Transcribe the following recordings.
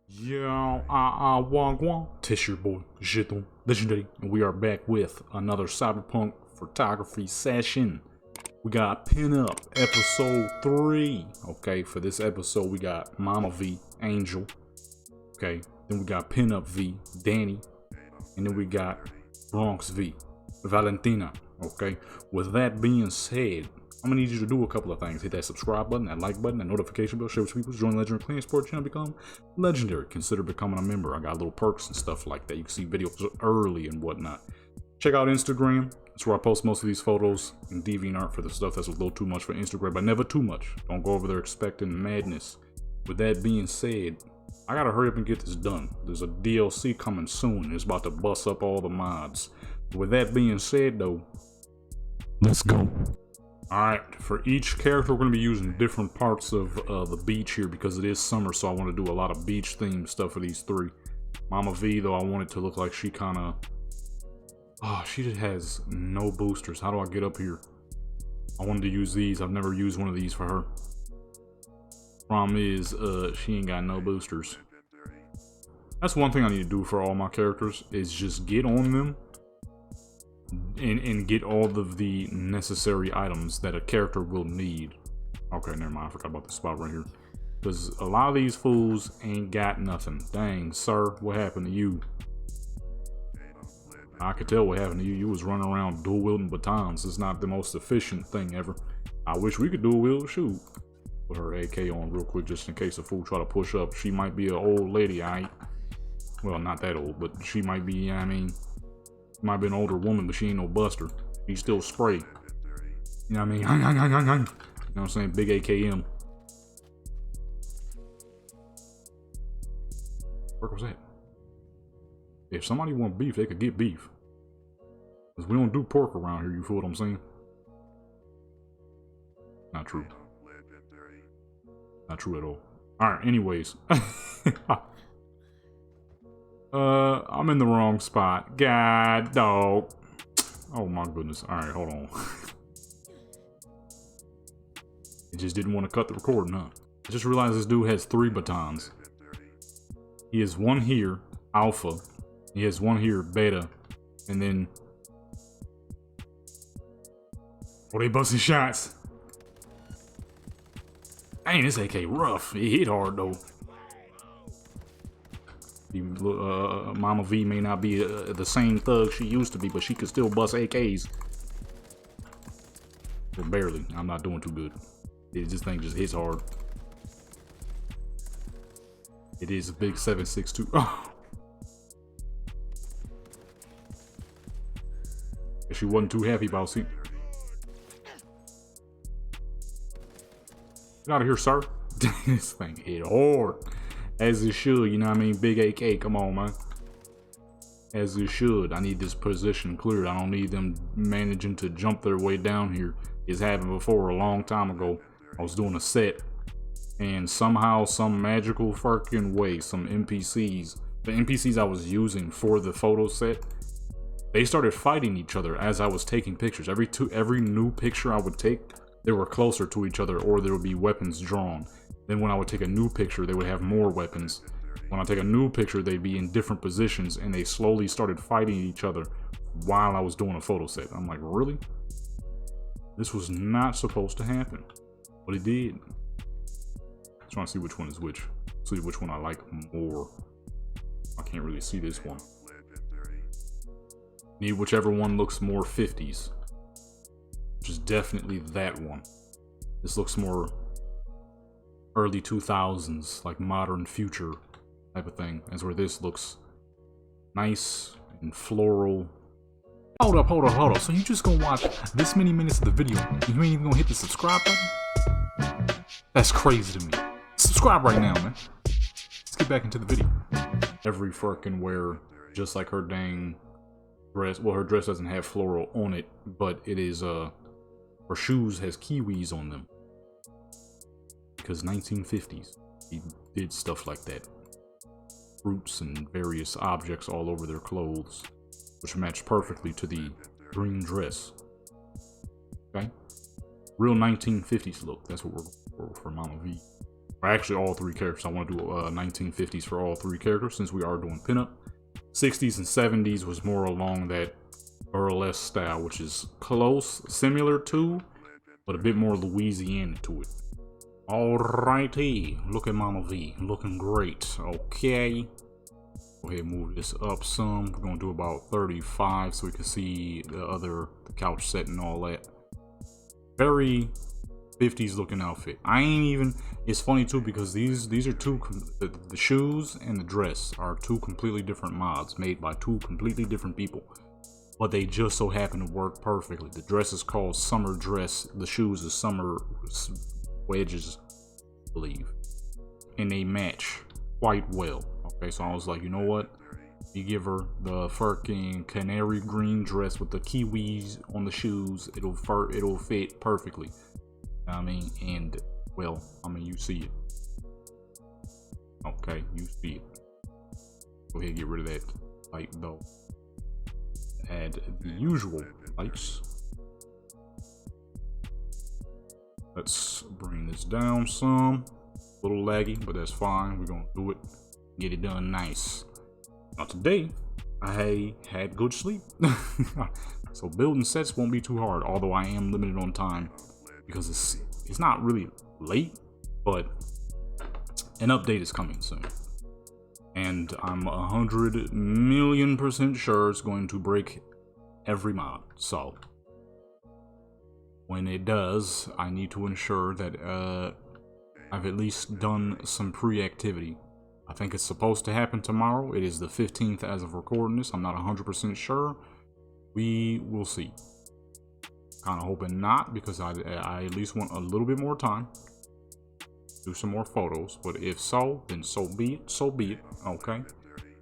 Yo, wagwan. Tish your boy, Jeton, Legendary, and we are back with another Cyberpunk photography session. We got Pinup, episode 3. Okay, for this episode, we got Mama V, Angel. Okay, then we got Pinup V, Danny. And then we got Bronx V, Valentina. Okay, with that being said, I'm gonna need you to do a couple of things. Hit that subscribe button, that like button, that notification bell, share with people, join the Legendary Clan Sport channel, become legendary. Consider becoming a member. I got little perks and stuff like that. You can see videos early and whatnot. Check out Instagram. That's where I post most of these photos and DeviantArt for the stuff that's a little too much for Instagram, but never too much. Don't go over there expecting madness. With that being said, I gotta hurry up and get this done. There's a DLC coming soon. It's about to bust up all the mods. With that being said though, let's go. Alright, for each character we're going to be using different parts of the beach here because it is summer, so I want to do a lot of beach themed stuff for these three. Mama V, though, I want it to look like she kind of... Oh, she just has no boosters. How do I get up here? I wanted to use these. I've never used one of these for her. Problem is, she ain't got no boosters. That's one thing I need to do for all my characters, is just get on them and get all of the necessary items that a character will need. Okay, never mind. I forgot about this spot right here. Because a lot of these fools ain't got nothing. Dang, sir, what happened to you? I could tell what happened to you. You was running around dual wielding batons. It's not the most efficient thing ever. I wish we could dual wield. Shoot. Put her AK on real quick just in case a fool try to push up. She might be an old lady, alright? Well, not that old, but she might be, you know what I mean? Might be an older woman, but she ain't no buster. She still spray. You know what I mean? You know what I'm saying? Big AKM. Where was that? If somebody want beef, they could get beef. Because we don't do pork around here, you feel what I'm saying? Not true. Not true at all. Alright, anyways. I'm in the wrong spot. God, dog. Oh my goodness. Alright, hold on. It just didn't want to cut the recording, huh? I just realized this dude has 3 batons. He has one here, Alpha. He has one here, Beta. And then... Oh, they busting shots. Dang, this AK rough. It hit hard, though. Mama V may not be the same thug she used to be, but she could still bust AKs. But barely. I'm not doing too good. This thing just hits hard. It is a big 7.62. Oh. She wasn't too happy about seeing. Get out of here, sir. This thing hit hard. As it should, you know what I mean? Big AK, come on, man. As it should. I need this position cleared. I don't need them managing to jump their way down here. It's happened before a long time ago. I was doing a set, and somehow, some magical fucking way, some NPCs, the NPCs I was using for the photo set, they started fighting each other as I was taking pictures. Every new picture I would take, they were closer to each other, or there would be weapons drawn. Then when I would take a new picture, they would have more weapons. When I take a new picture, they'd be in different positions, and they slowly started fighting each other while I was doing a photo set. I'm like, really? This was not supposed to happen, but it did. I'm trying to see which one is which. See which one I like more. I can't really see this one. Need whichever one looks more 50s. Which is definitely that one. This looks more early 2000s, like modern future type of thing. That's where this looks nice and floral. Hold up. So you just gonna watch this many minutes of the video, you ain't even gonna hit the subscribe button? That's crazy to me. Subscribe right now, man. Let's get back into the video. Every fucking wear, just like her dang dress. Well, her dress doesn't have floral on it, but it is, her shoes has kiwis on them. Because 1950s, he did stuff like that. Fruits and various objects all over their clothes, which matched perfectly to the green dress. Okay? Real 1950s look. That's what we're for Mama V. Or actually, all three characters. I want to do 1950s for all three characters since we are doing pinup. 60s and 70s was more along that burlesque style, which is close, similar to, but a bit more Louisiana to it. Alrighty, look at Mama V, looking great. Okay, go ahead and move this up some. We're gonna do about 35 so we can see the couch set and all that. Very 50s looking outfit. I ain't even, it's funny too because these are two, the shoes and the dress are two completely different mods made by two completely different people, but they just so happen to work perfectly. The dress is called Summer Dress, the shoes is Summer Wedges, I believe, and they match quite well. Okay, so I was like, you know what, you give her the fucking canary green dress with the kiwis on the shoes, it'll fit perfectly. I mean, and well, I mean, you see it. Okay, you see it. Go ahead and get rid of that light though. Add the usual lights. Let's bring this down some. A little laggy, but that's fine. We're gonna do it. Get it done nice. Now today, I had good sleep. So building sets won't be too hard, although I am limited on time because it's not really late, but an update is coming soon. And I'm 100,000,000% sure it's going to break every mod. So when it does, I need to ensure that I've at least done some pre-activity. I think it's supposed to happen tomorrow. It is the 15th as of recording this. I'm not 100% sure. We will see. Kind of hoping not, because I at least want a little bit more time. Do some more photos, but if so, then so be it. So be it. Okay.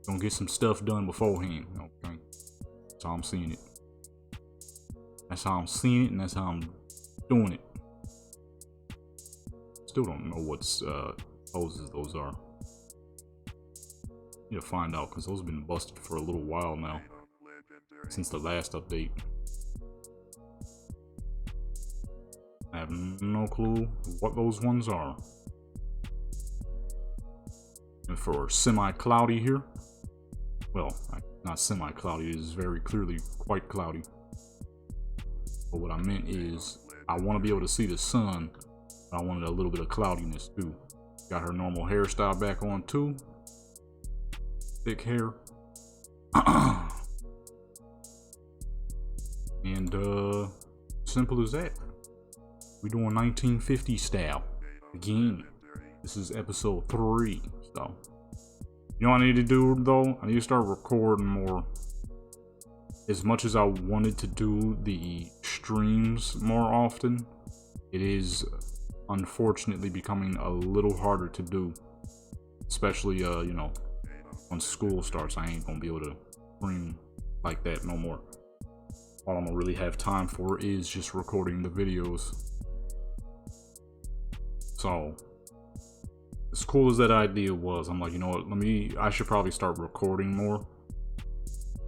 Gonna get some stuff done beforehand. Okay. That's how I'm seeing it. That's how I'm seeing it, and that's how I'm doing it. Still don't know what poses those are. Need to find out, because those have been busted for a little while now, since the last update. I have no clue what those ones are. And for semi-cloudy here, well, not semi-cloudy, it is very clearly quite cloudy. But what I meant is, I want to be able to see the sun, but I wanted a little bit of cloudiness too. Got her normal hairstyle back on too. Thick hair. And simple as that. We doing 1950 style again. This is episode 3. So you know what I need to do though? I need to start recording more. As much as I wanted to do the streams more often, it is unfortunately becoming a little harder to do. Especially you know, once school starts, I ain't gonna be able to stream like that no more. All I'm gonna really have time for is just recording the videos. So, as cool as that idea was, I'm like, you know what, I should probably start recording more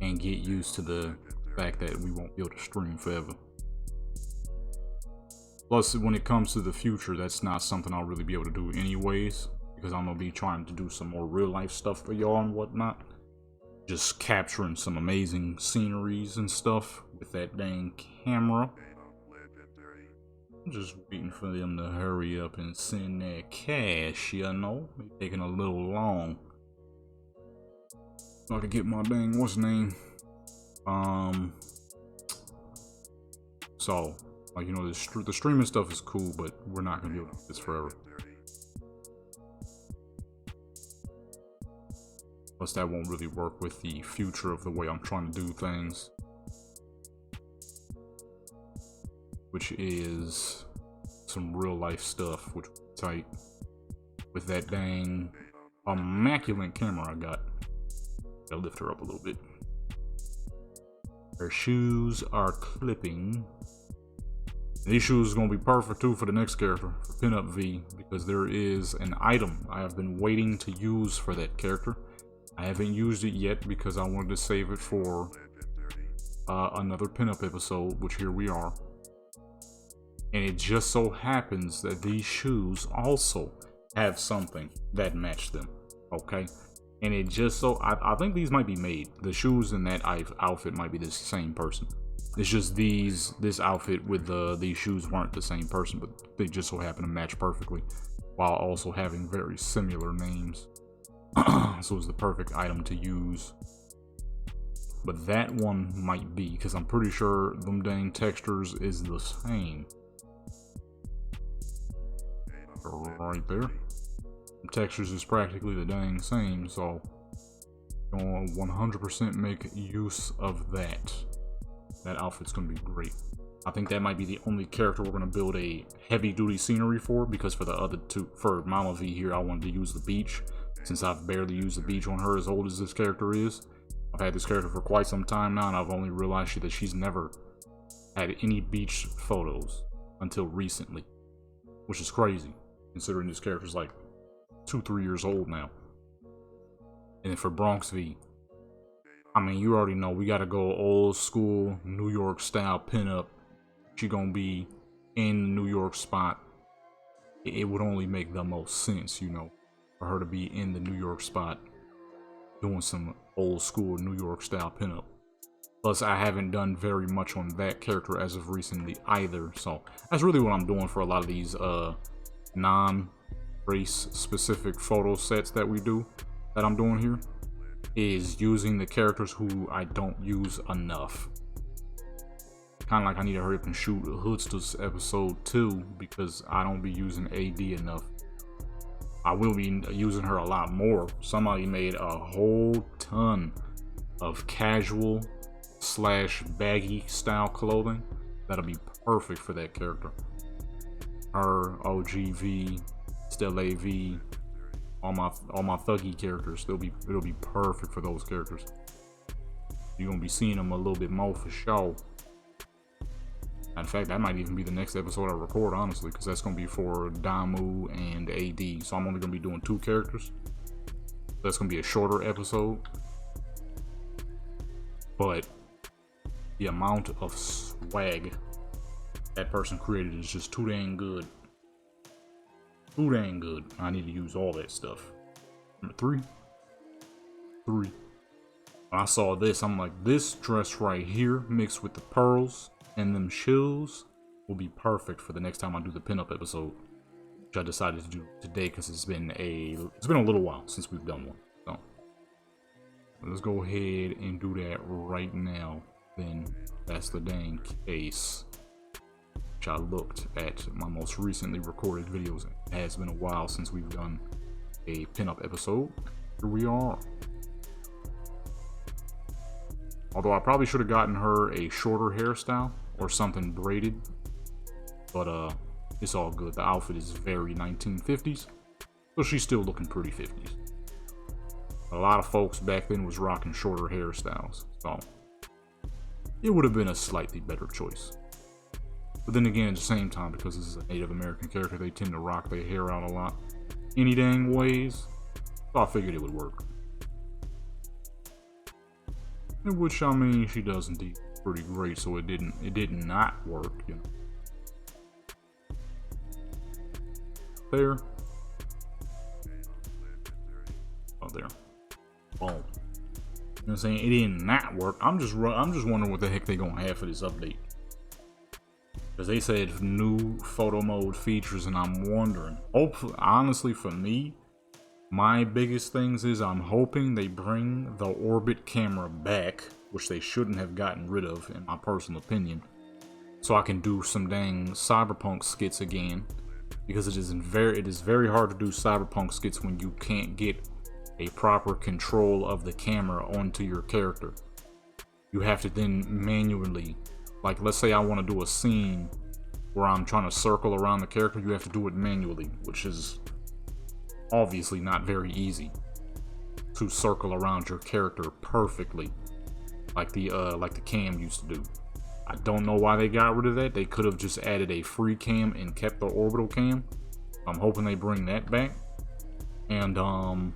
and get used to the fact that we won't be able to stream forever. Plus, when it comes to the future, that's not something I'll really be able to do anyways, because I'm gonna be trying to do some more real life stuff for y'all and whatnot. Just capturing some amazing sceneries and stuff with that dang camera. I'm just waiting for them to hurry up and send that cash, you know? It's taking a little long. So I can get my dang, what's name? So, like, you know, the streaming stuff is cool, but we're not gonna be able to do this forever. Plus, that won't really work with the future of the way I'm trying to do things. Which is some real life stuff, which is tight. With that dang immaculate camera I got. Gotta lift her up a little bit. Her shoes are clipping. These shoes are gonna be perfect too for the next character, for Pinup V, because there is an item I have been waiting to use for that character. I haven't used it yet because I wanted to save it for another pinup episode, which here we are. And it just so happens that these shoes also have something that matched them, okay? And it just so, I think these might be made. The shoes in that outfit might be the same person. It's just this outfit with these shoes weren't the same person, but they just so happen to match perfectly, while also having very similar names. So it's the perfect item to use. But that one might be, because I'm pretty sure them dang textures is the same. Right there. The textures is practically the dang same, so gonna 100% make use of that. That outfit's gonna be great. I think that might be the only character we're gonna build a heavy duty scenery for, because for the other two, for Mama V here, I wanted to use the beach, since I've barely used the beach on her as old as this character is. I've had this character for quite some time now, and I've only realized that she's never had any beach photos until recently, which is crazy, considering this character's like 2-3 years old now. And then for Bronx V, I mean, you already know we gotta go old school New York style pinup. She gonna be in the New York spot. It would only make the most sense, you know, for her to be in the New York spot doing some old school New York style pinup. Plus, I haven't done very much on that character as of recently either, so that's really what I'm doing for a lot of these non-race specific photo sets that I'm doing here, is using the characters who I don't use enough. Kind of like I need to hurry up and shoot Hoodsters episode 2, because I don't be using AD enough. I will be using her a lot more. Somebody made a whole ton of casual / baggy style clothing that'll be perfect for that character. Her, OGV, Still AV, all my thuggy characters, it'll be perfect for those characters. You're gonna be seeing them a little bit more for sure. In fact, that might even be the next episode I record, honestly, because that's going to be for Damu and AD. So I'm only going to be doing 2 characters. That's going to be a shorter episode. But the amount of swag that person created is just too dang good. Too dang good. I need to use all that stuff. Number 3. When I saw this, I'm like, this dress right here mixed with the pearls and them shoes will be perfect for the next time I do the pinup episode, which I decided to do today because it's been a little while since we've done one. So let's go ahead and do that right now. Then that's the dang case. Which I looked at my most recently recorded videos. It has been a while since we've done a pinup episode. Here we are. Although I probably should have gotten her a shorter hairstyle or something braided, but it's all good. The outfit is very 1950s, so she's still looking pretty 50s. A lot of folks back then was rocking shorter hairstyles, so it would have been a slightly better choice. But then again, at the same time, because this is a Native American character, they tend to rock their hair out a lot any dang ways, so I figured it would work. In which, I mean, she does indeed pretty great, so it did not work, you know. There. Oh, there. Boom. You know what I'm saying? It did not work. I'm just wondering what the heck they gonna have for this update. Because they said new photo mode features, and I'm wondering. Hopefully, honestly, for me, my biggest things is I'm hoping they bring the orbit camera back, which they shouldn't have gotten rid of, in my personal opinion, so I can do some dang Cyberpunk skits again. Because it is very hard to do Cyberpunk skits when you can't get a proper control of the camera onto your character. You have to then manually, like, let's say I want to do a scene where I'm trying to circle around the character, you have to do it manually, which is obviously not very easy to circle around your character perfectly, like the cam used to do. I don't know why they got rid of that. They could have just added a free cam and kept the orbital cam. I'm hoping they bring that back. And I'm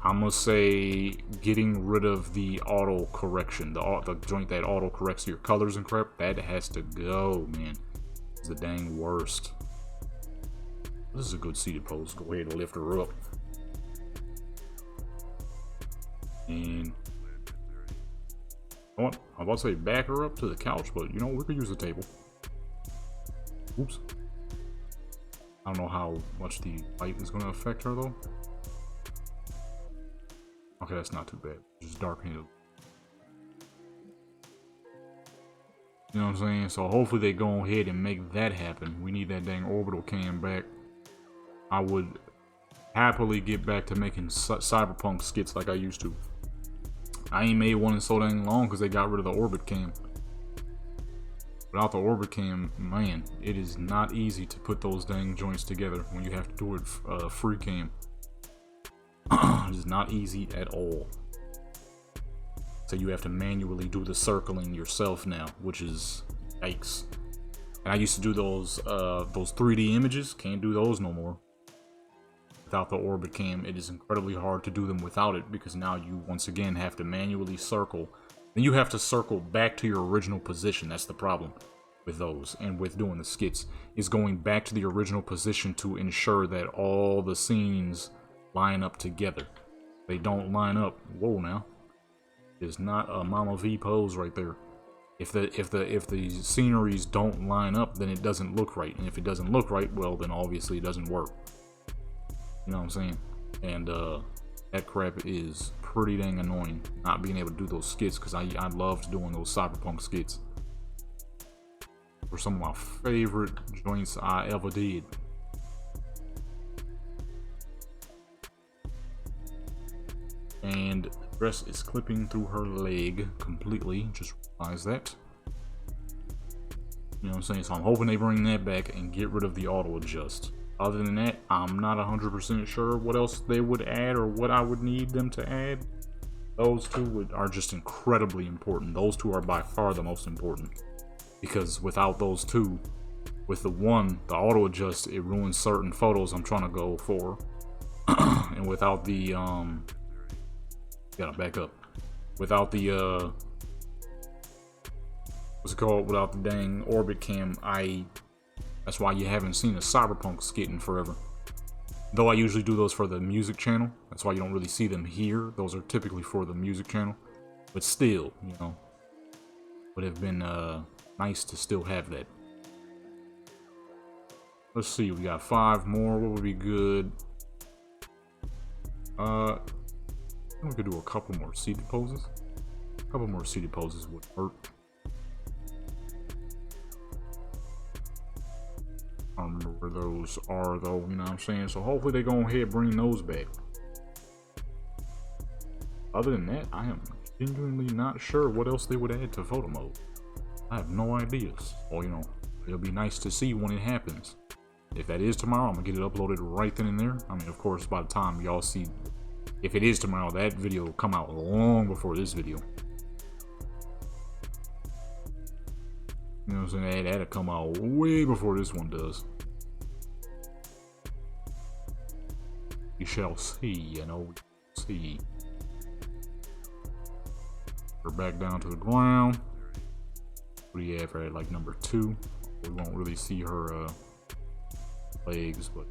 gonna say getting rid of the auto correction, the joint that auto corrects your colors and crap, that has to go, man. It's the dang worst. This is a good seated pose. Go ahead and lift her up. And I was about to say back her up to the couch, but you know, we could use the table. Oops. I don't know how much the light is going to affect her though. Okay, that's not too bad. Just darken it. You know what I'm saying? So hopefully they go ahead and make that happen. We need that dang orbital cam back. I would happily get back to making Cyberpunk skits like I used to. I ain't made one in so dang long because they got rid of the orbit cam. Without the orbit cam, man, it is not easy to put those dang joints together when you have to do it free cam. It is not easy at all. So you have to manually do the circling yourself now, which is yikes. And I used to do those 3D images. Can't do those no more. Without the orbit cam, it is incredibly hard to do them without it, because now you once again have to manually circle. Then you have to circle back to your original position. That's the problem with those, and with doing the skits, is going back to the original position to ensure that all the scenes line up together. They don't line up. Whoa, now. It's not a Mama V pose right there. If the sceneries don't line up, then it doesn't look right. And if it doesn't look right, well, then obviously it doesn't work. You know what I'm saying? And that crap is pretty dang annoying, not being able to do those skits, because I loved doing those Cyberpunk skits. Were some of my favorite joints I ever did. And the dress is clipping through her leg completely. Just realize that. You know what I'm saying? So I'm hoping they bring that back and get rid of the auto adjust. Other than that, I'm not 100% sure what else they would add or what I would need them to add. Those two are just incredibly important. Those two are by far the most important. Because without those two, with the one, the auto adjust, it ruins certain photos I'm trying to go for. And without the, gotta back up. Without the, what's it called? Without the dang orbit cam, that's why you haven't seen a Cyberpunk skit in forever. Though I usually do those for the music channel. That's why you don't really see them here. Those are typically for the music channel. But still, you know, would have been nice to still have that. Let's see, we got 5 more. What would be good? I think we could do a couple more seated poses. A couple more seated poses would work. I don't remember where those are though, you know what I'm saying? So hopefully they go ahead and bring those back. Other than that, I am genuinely not sure what else they would add to photo mode. I have no ideas. Well, you know, it'll be nice to see when it happens. If that is tomorrow, I'm gonna get it uploaded right then and there. I mean, of course, by the time y'all see, if it is tomorrow, that video will come out long before this video. You know what I'm saying? That'll come out way before this one does. We shall see, you know, we shall see. We're back down to the ground. What do you have at like number 2? We won't really see her legs, but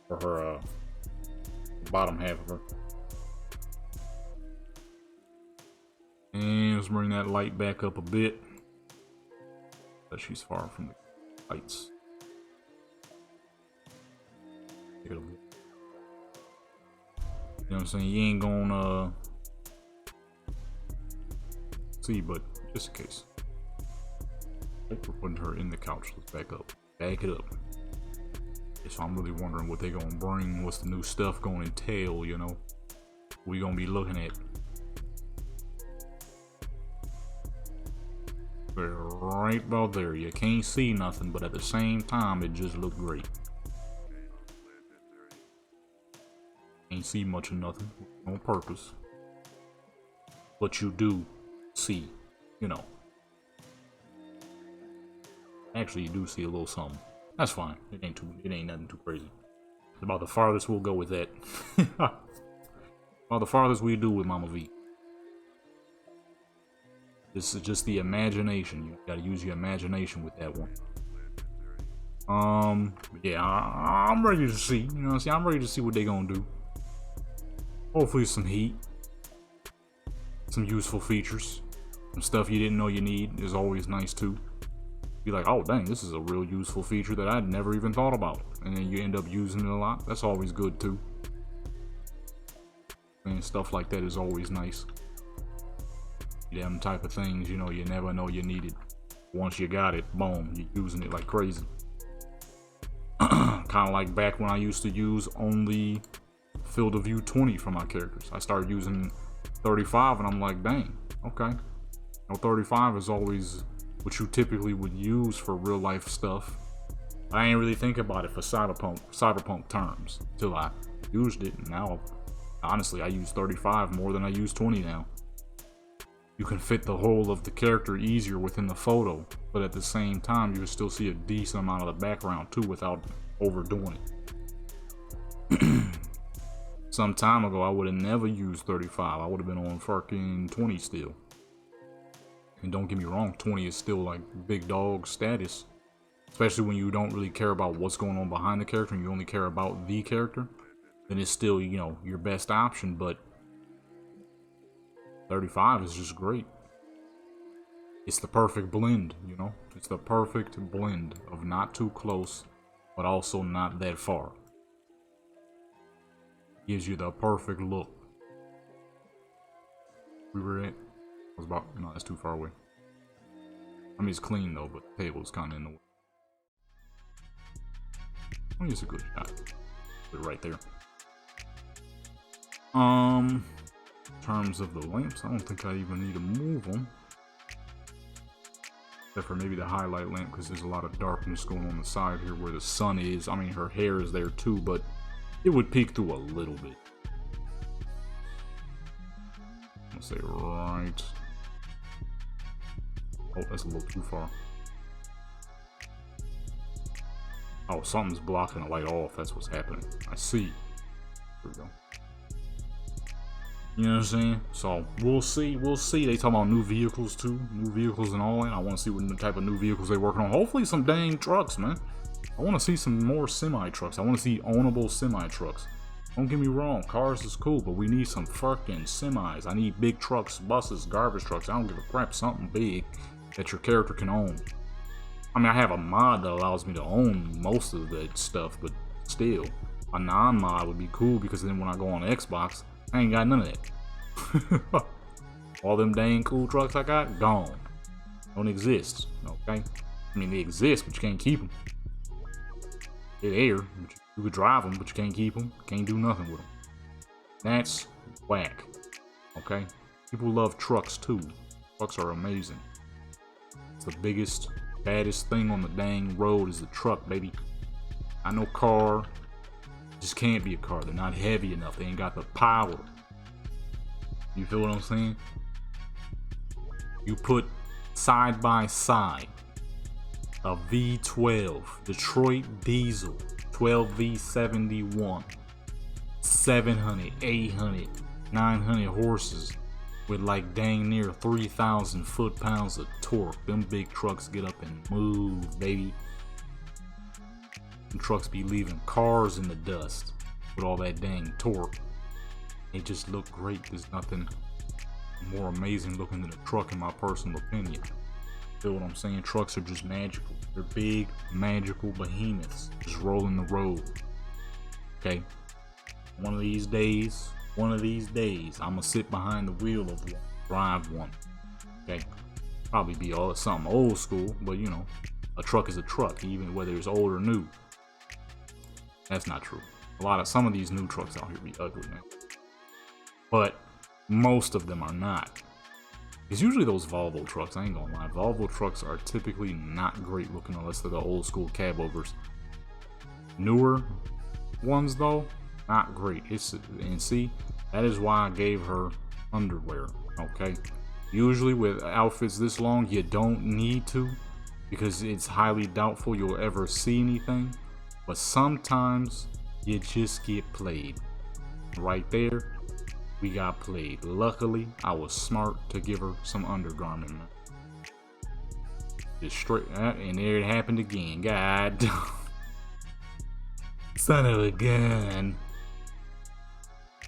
or her bottom half of her. And let's bring that light back up a bit. But she's far from the lights. You know what I'm saying? You ain't gonna see, but just in case. We're putting her in the couch. Let's back up. Back it up. So I'm really wondering what they're gonna bring. What's the new stuff gonna entail, you know? We gonna be looking at. We're right about there. You can't see nothing, but at the same time, it just looked great. Can't see much of nothing on purpose. But you do see, you know. Actually, you do see a little something. That's fine. It ain't nothing too crazy. It's about the farthest we'll go with that. About the farthest we do with Mama V. This is just the imagination. You gotta use your imagination with that one. Yeah, I'm ready to see. You know what I'm saying? I'm ready to see what they gonna do. Hopefully some heat, some useful features, some stuff you didn't know you need is always nice too. Be like, oh dang, this is a real useful feature that I'd never even thought about, and then you end up using it a lot. That's always good too. And stuff like that is always nice. Them type of things, you know, you never know you need it. Once you got it, boom, you're using it like crazy. Kind of like back when I used to use only field of view 20 for my characters. I started using 35 and I'm like, dang, okay. You know, 35 is always what you typically would use for real life stuff. I ain't really think about it for cyberpunk terms until I used it. And now, honestly, I use 35 more than I use 20 now. You can fit the whole of the character easier within the photo, but at the same time, you can still see a decent amount of the background too without overdoing it. Some time ago, I would have never used 35. I would have been on fucking 20 still. And don't get me wrong, 20 is still like big dog status. Especially when you don't really care about what's going on behind the character and you only care about the character. Then it's still, you know, your best option, but 35 is just great. It's the perfect blend, you know? It's the perfect blend of not too close, but also not that far. Gives you the perfect look. We were at, I was about, no, that's too far away. I mean, it's clean though, but the table is kind of in the way. I mean, it's a good shot. Put it right there. In terms of the lamps, I don't think I even need to move them. Except for maybe the highlight lamp, because there's a lot of darkness going on the side here where the sun is. I mean, her hair is there too, but it would peek through a little bit. Let's say right. Oh, that's a little too far. Oh, something's blocking the light off. That's what's happening. I see. There we go. You know what I'm saying? So we'll see. We'll see. They talking about new vehicles too, new vehicles and all that. I want to see what type of new vehicles they're working on. Hopefully some dang trucks, man. I want to see some more semi trucks. I want to see ownable semi trucks. Don't get me wrong, cars is cool, but we need some fucking semis. I need big trucks, buses, garbage trucks. I don't give a crap. Something big that your character can own. I mean, I have a mod that allows me to own most of that stuff, but still, a non-mod would be cool because then when I go on Xbox, I ain't got none of that. All them dang cool trucks I got, gone. Don't exist, okay? I mean, they exist, but you can't keep them. They're there, but you could drive them, but you can't keep them. Can't do nothing with them. That's whack, okay? People love trucks too. Trucks are amazing. It's the biggest, baddest thing on the dang road is the truck, baby. I know car just can't be a car. They're not heavy enough. They ain't got the power. You feel what I'm saying? You put side by side a V12 Detroit diesel 12V71 700, 800, 900 horses with like dang near 3,000 foot-pounds of torque. Them big trucks get up and move, baby. Them trucks be leaving cars in the dust with all that dang torque. They just look great. There's nothing more amazing looking than a truck in my personal opinion. Feel what I'm saying? Trucks are just magical. They're big, magical behemoths just rolling the road. Okay? One of these days, I'm gonna sit behind the wheel of one, drive one. Okay? Probably be something old school, but you know, a truck is a truck, even whether it's old or new. That's not true. Some of these new trucks out here be ugly, man. But most of them are not. It's usually those Volvo trucks, I ain't gonna lie. Volvo trucks are typically not great looking unless they're the old school cab overs. Newer ones though, not great. And see, that is why I gave her underwear, okay? Usually with outfits this long, you don't need to because it's highly doubtful you'll ever see anything. But sometimes you just get played. Right there, we got played. Luckily, I was smart to give her some undergarment. Just straight, and there it happened again. God, son of a gun.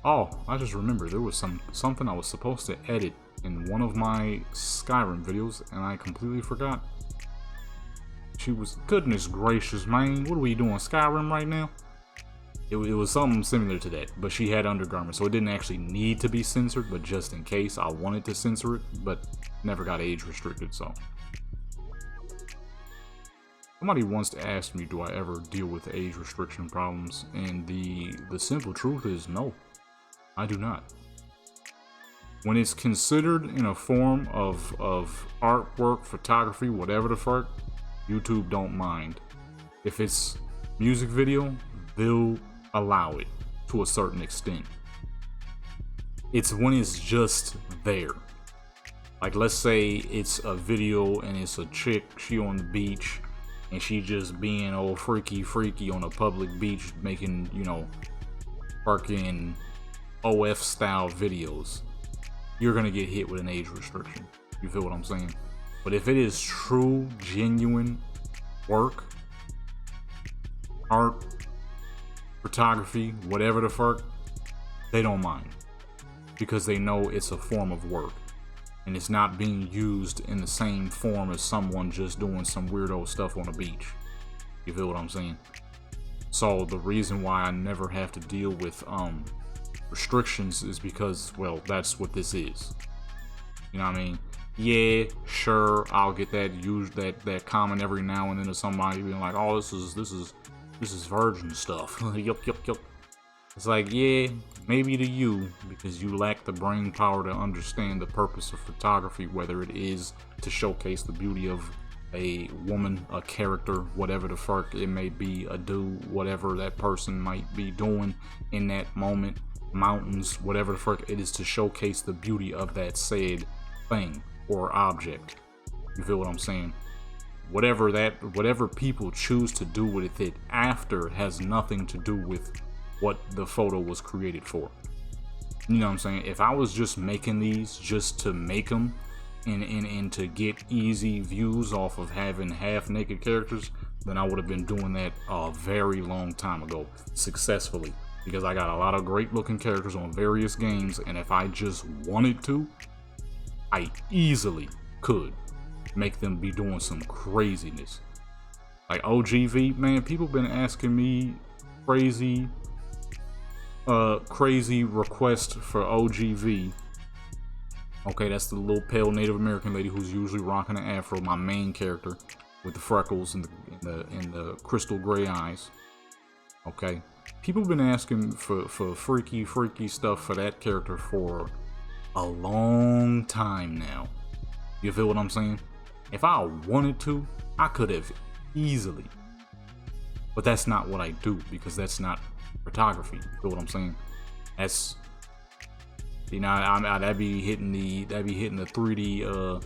Oh, I just remembered there was something I was supposed to edit in one of my Skyrim videos, and I completely forgot. She was, goodness gracious, man, what are we doing, Skyrim right now? It was something similar to that, but she had undergarments, so it didn't actually need to be censored, but just in case, I wanted to censor it, but never got age restricted, so. Somebody once asked me, do I ever deal with age restriction problems, and the simple truth is no, I do not. When it's considered in a form of artwork, photography, whatever the fuck, YouTube don't mind. If it's music video, they'll allow it to a certain extent. It's when it's just there. Like, let's say it's a video and it's a chick, she on the beach, and she just being all freaky on a public beach, making, you know, fucking OF style videos. You're gonna get hit with an age restriction. You feel what I'm saying? But if it is true, genuine work, art, photography, whatever the fuck, they don't mind. Because they know it's a form of work. And it's not being used in the same form as someone just doing some weirdo stuff on a beach. You feel what I'm saying? So the reason why I never have to deal with restrictions is because, well, that's what this is. You know what I mean? Yeah, sure, I'll get that that comment every now and then of somebody being like, "Oh, this is virgin stuff." Yup. It's like, yeah, maybe to you, because you lack the brain power to understand the purpose of photography, whether it is to showcase the beauty of a woman, a character, whatever the fuck it may be, a dude, whatever that person might be doing in that moment, mountains, whatever the fuck it is, to showcase the beauty of that said thing or object. You feel what I'm saying? Whatever people choose to do with it after has nothing to do with what the photo was created for. You know what I'm saying? If I was just making these just to make them and to get easy views off of having half naked characters, then I would have been doing that a very long time ago successfully, because I got a lot of great looking characters on various games, and if I just wanted to, I easily could make them be doing some craziness. Like OGV, man, people been asking me crazy request for OGV. Okay, that's the little pale Native American lady who's usually rocking an afro, my main character with the freckles and the crystal gray eyes. Okay, people been asking for freaky stuff for that character for a long time now. You feel what I'm saying? If I wanted to, I could have easily, but that's not what I do, because that's not photography. You feel what I'm saying? That's, you know, that'd be hitting the 3D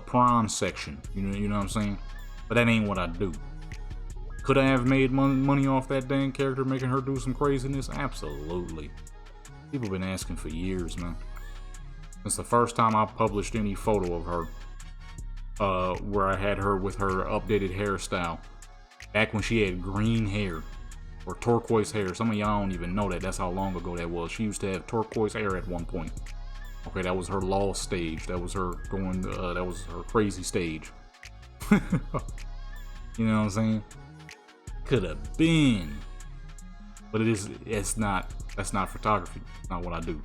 prawn section. You know what I'm saying? But that ain't what I do. Could I have made money off that dang character, making her do some craziness? Absolutely. People been asking for years, man. Since the first time I published any photo of her, where I had her with her updated hairstyle, back when she had green hair or turquoise hair. Some of y'all don't even know that. That's how long ago that was. She used to have turquoise hair at one point. Okay, that was her lost stage. That was her going. That was her crazy stage. You know what I'm saying? Could have been, but it's not. That's not photography. It's not what I do.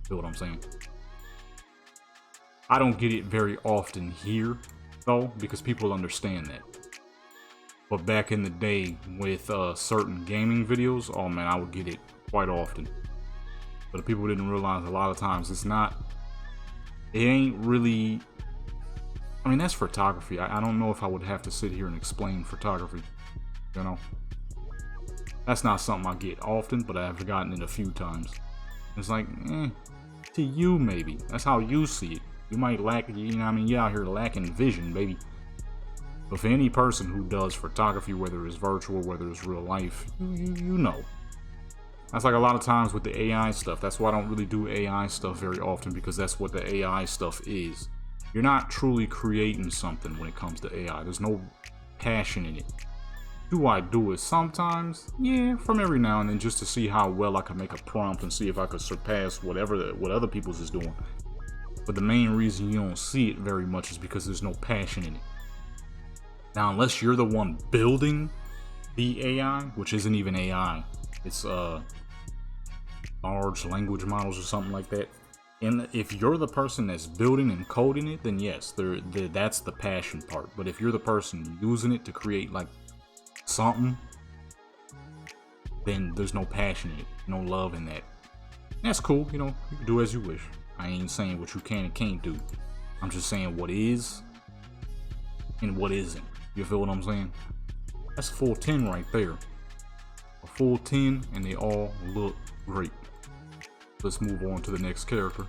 Feel what I'm saying? I don't get it very often here, though, because people understand that. But back in the day with certain gaming videos, oh man, I would get it quite often. But people didn't realize a lot of times it ain't really, I mean, that's photography. I don't know if I would have to sit here and explain photography, you know? That's not something I get often, but I've gotten it a few times. It's like, to you maybe. That's how you see it. You might lack, you know what I mean? You're out here lacking vision, baby. But for any person who does photography, whether it's virtual, whether it's real life, you know. That's like a lot of times with the AI stuff. That's why I don't really do AI stuff very often, because that's what the AI stuff is. you're not truly creating something when it comes to AI. There's no passion in it. Do I do it sometimes? Yeah, from every now and then, just to see how well I can make a prompt and see if I could surpass what other people's is doing. But the main reason you don't see it very much is because there's no passion in it. Now, unless you're the one building the AI, which isn't even AI, it's large language models or something like that. And if you're the person that's building and coding it, then yes, that's the passion part. But if you're the person using it to create like something, then there's no passion in it, no love in that. And that's cool, you know, you can do as you wish. I ain't saying what you can and can't do. I'm just saying what is and what isn't. You feel what I'm saying? That's a full 10 right there. A full 10, and they all look great. Let's move on to the next character.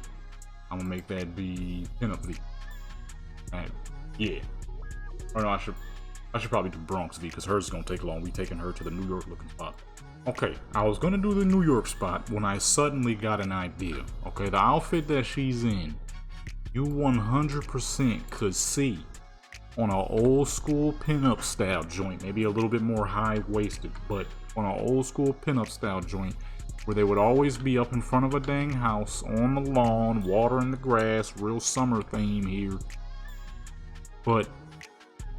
I'm gonna make that be Pinup V. And yeah. Or no, I should probably do Bronx V because hers is gonna take long. We taking her to the New York looking spot. Okay, I was gonna do the New York spot when I suddenly got an idea. Okay, the outfit that she's in, you 100% could see on an old school pinup style joint, maybe a little bit more high waisted, but on an old school pinup style joint, where they would always be up in front of a dang house on the lawn, watering the grass, real summer theme here. But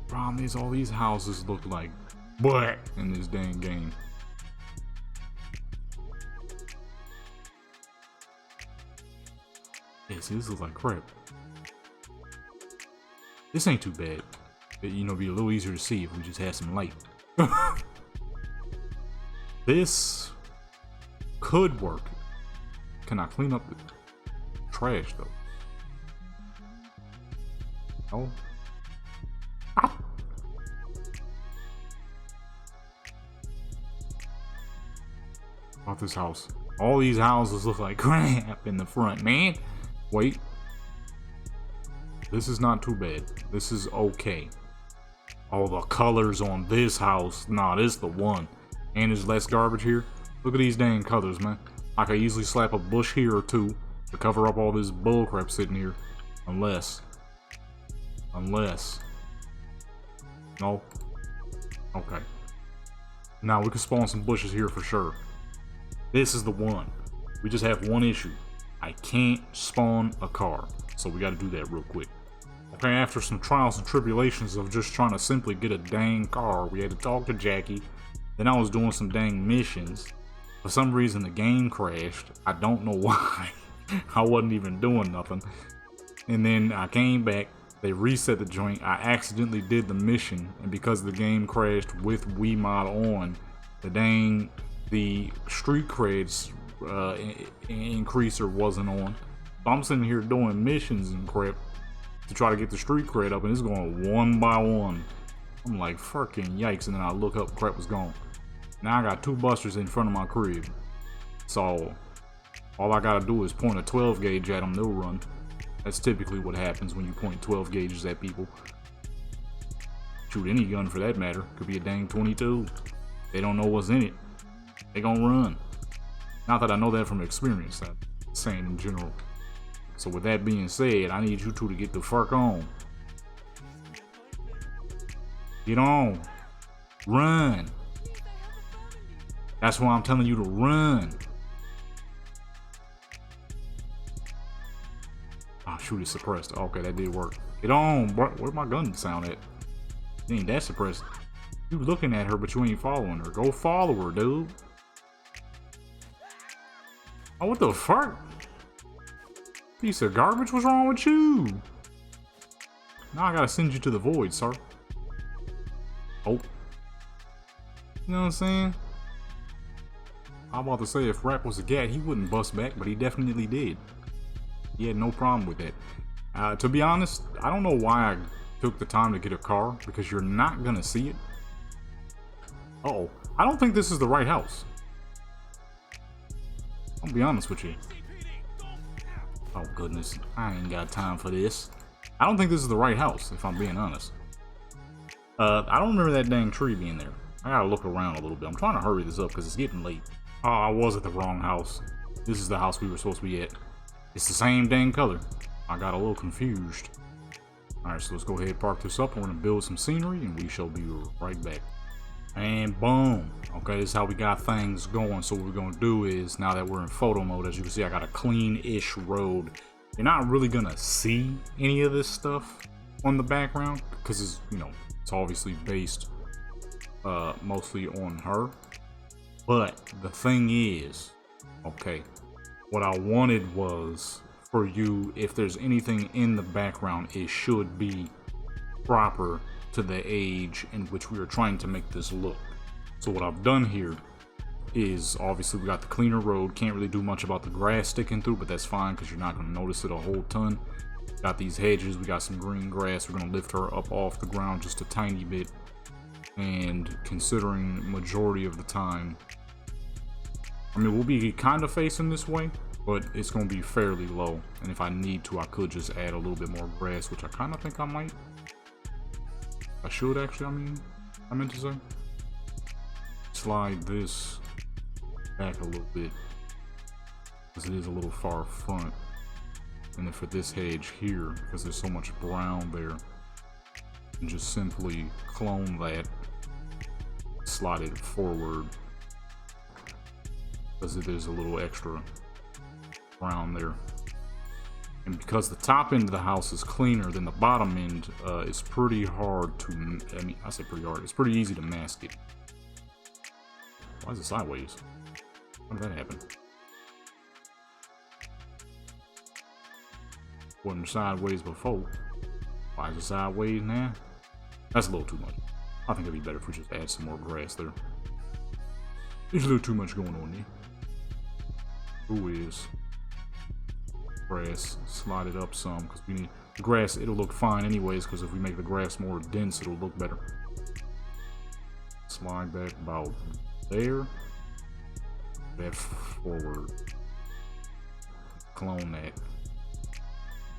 problem is, all these houses look like butt in this dang game. Yeah, see, this looks like crap. This ain't too bad. You know, it'd be a little easier to see if we just had some light. This could work. Can I clean up the trash though? Oh. Ah. About this house. All these houses look like crap in the front, man. Wait. This is not too bad. This is okay. All the colors on this house. Nah, this is the one. And there's less garbage here. Look at these dang colors, man. I could easily slap a bush here or two to cover up all this bullcrap sitting here. Unless. No. Okay. Now we can spawn some bushes here for sure. This is the one. We just have one issue. I can't spawn a car. So we gotta do that real quick. Okay, after some trials and tribulations of just trying to simply get a dang car, we had to talk to Jackie. Then I was doing some dang missions. For some reason the game crashed. I don't know why. I wasn't even doing nothing. And then I came back. They reset the joint. I accidentally did the mission. And because the game crashed with Wiimote on, the street creds increaser wasn't on. So I'm sitting here doing missions and crap to try to get the street cred up, and it's going one by one. I'm like, fucking yikes. And then I look up, crap was gone. Now I got two busters in front of my crib. So all I gotta do is point a 12 gauge at them, they'll run. That's typically what happens when you point 12 gauges at people. Shoot, any gun for that matter. Could be a dang 22. They don't know what's in it. They gonna run. Not that I know that from experience, I'm saying in general. So with that being said, I need you two to get the fuck on. Get on. Run. That's why I'm telling you to run. Oh shoot, it's suppressed. Okay, that did work. Get on, bro. Where'd my gun sound at? It ain't that suppressed. You looking at her, but you ain't following her. Go follow her, dude. Oh, what the fuck? Piece of garbage, what's wrong with you? Now I gotta send you to the void, sir. Oh. You know what I'm saying? I'm about to say, if Rap was a gat, he wouldn't bust back, but he definitely did. He had no problem with that. To be honest, I don't know why I took the time to get a car, because you're not gonna see it. Uh-oh. I don't think this is the right house. I'll be honest with you. Oh goodness, I ain't got time for this. I don't think this is the right house, if I'm being honest. I don't remember that dang tree being there. I gotta look around a little bit. I'm trying to hurry this up because it's getting late. Oh, I was at the wrong house. This is the house we were supposed to be at. It's the same dang color. I got a little confused. Alright, so let's go ahead and park this up. We're going to build some scenery, and we shall be right back. And boom. Okay, this is how we got things going. So what we're going to do is, now that we're in photo mode, as you can see, I got a clean-ish road. You're not really going to see any of this stuff on the background, because it's, you know, it's obviously based mostly on her. But the thing is, okay, what I wanted was for you, if there's anything in the background, it should be proper to the age in which we are trying to make this look. So what I've done here is, obviously we got the cleaner road, can't really do much about the grass sticking through, but that's fine because you're not going to notice it a whole ton. Got these hedges, we got some green grass, we're going to lift her up off the ground just a tiny bit. And considering majority of the time, I mean, we'll be kind of facing this way, but it's going to be fairly low. And if I need to, I could just add a little bit more grass, which I kind of think I might. I should actually, I meant to say. Slide this back a little bit, because it is a little far front. And then for this hedge here, because there's so much brown there, and just simply clone that, slide it forward, because there's a little extra brown there. And because the top end of the house is cleaner than the bottom end, it's pretty hard to, I say pretty hard, it's pretty easy to mask it. Why is it sideways? How did that happen? Wasn't sideways before. Why is it sideways now? That's a little too much. I think it'd be better if we just add some more grass there. There's a little too much going on there. Who is? Grass, slide it up some, because we need the grass. It'll look fine anyways, because if we make the grass more dense, it'll look better. Slide back about there. That forward. Clone that.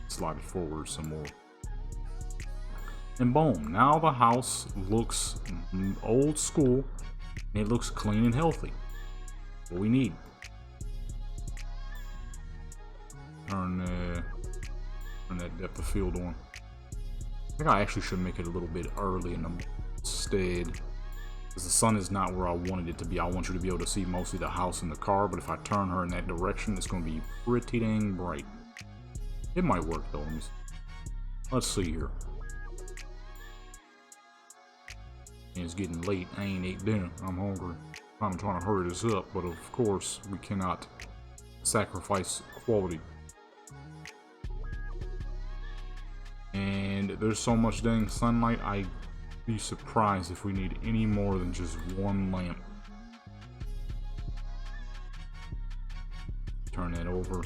Slide it forward some more. And boom, now the house looks old school, and it looks clean and healthy. What we need. Turn that depth of field on. I think I actually should make it a little bit early in the instead, because the sun is not where I wanted it to be. I want you to be able to see mostly the house and the car, but if I turn her in that direction, it's going to be pretty dang bright. It might work though. Let's see here. It's getting late. I ain't ate dinner. I'm hungry. I'm trying to hurry this up, but of course we cannot sacrifice quality. And there's so much dang sunlight, I'd be surprised if we need any more than just one lamp. Turn that over.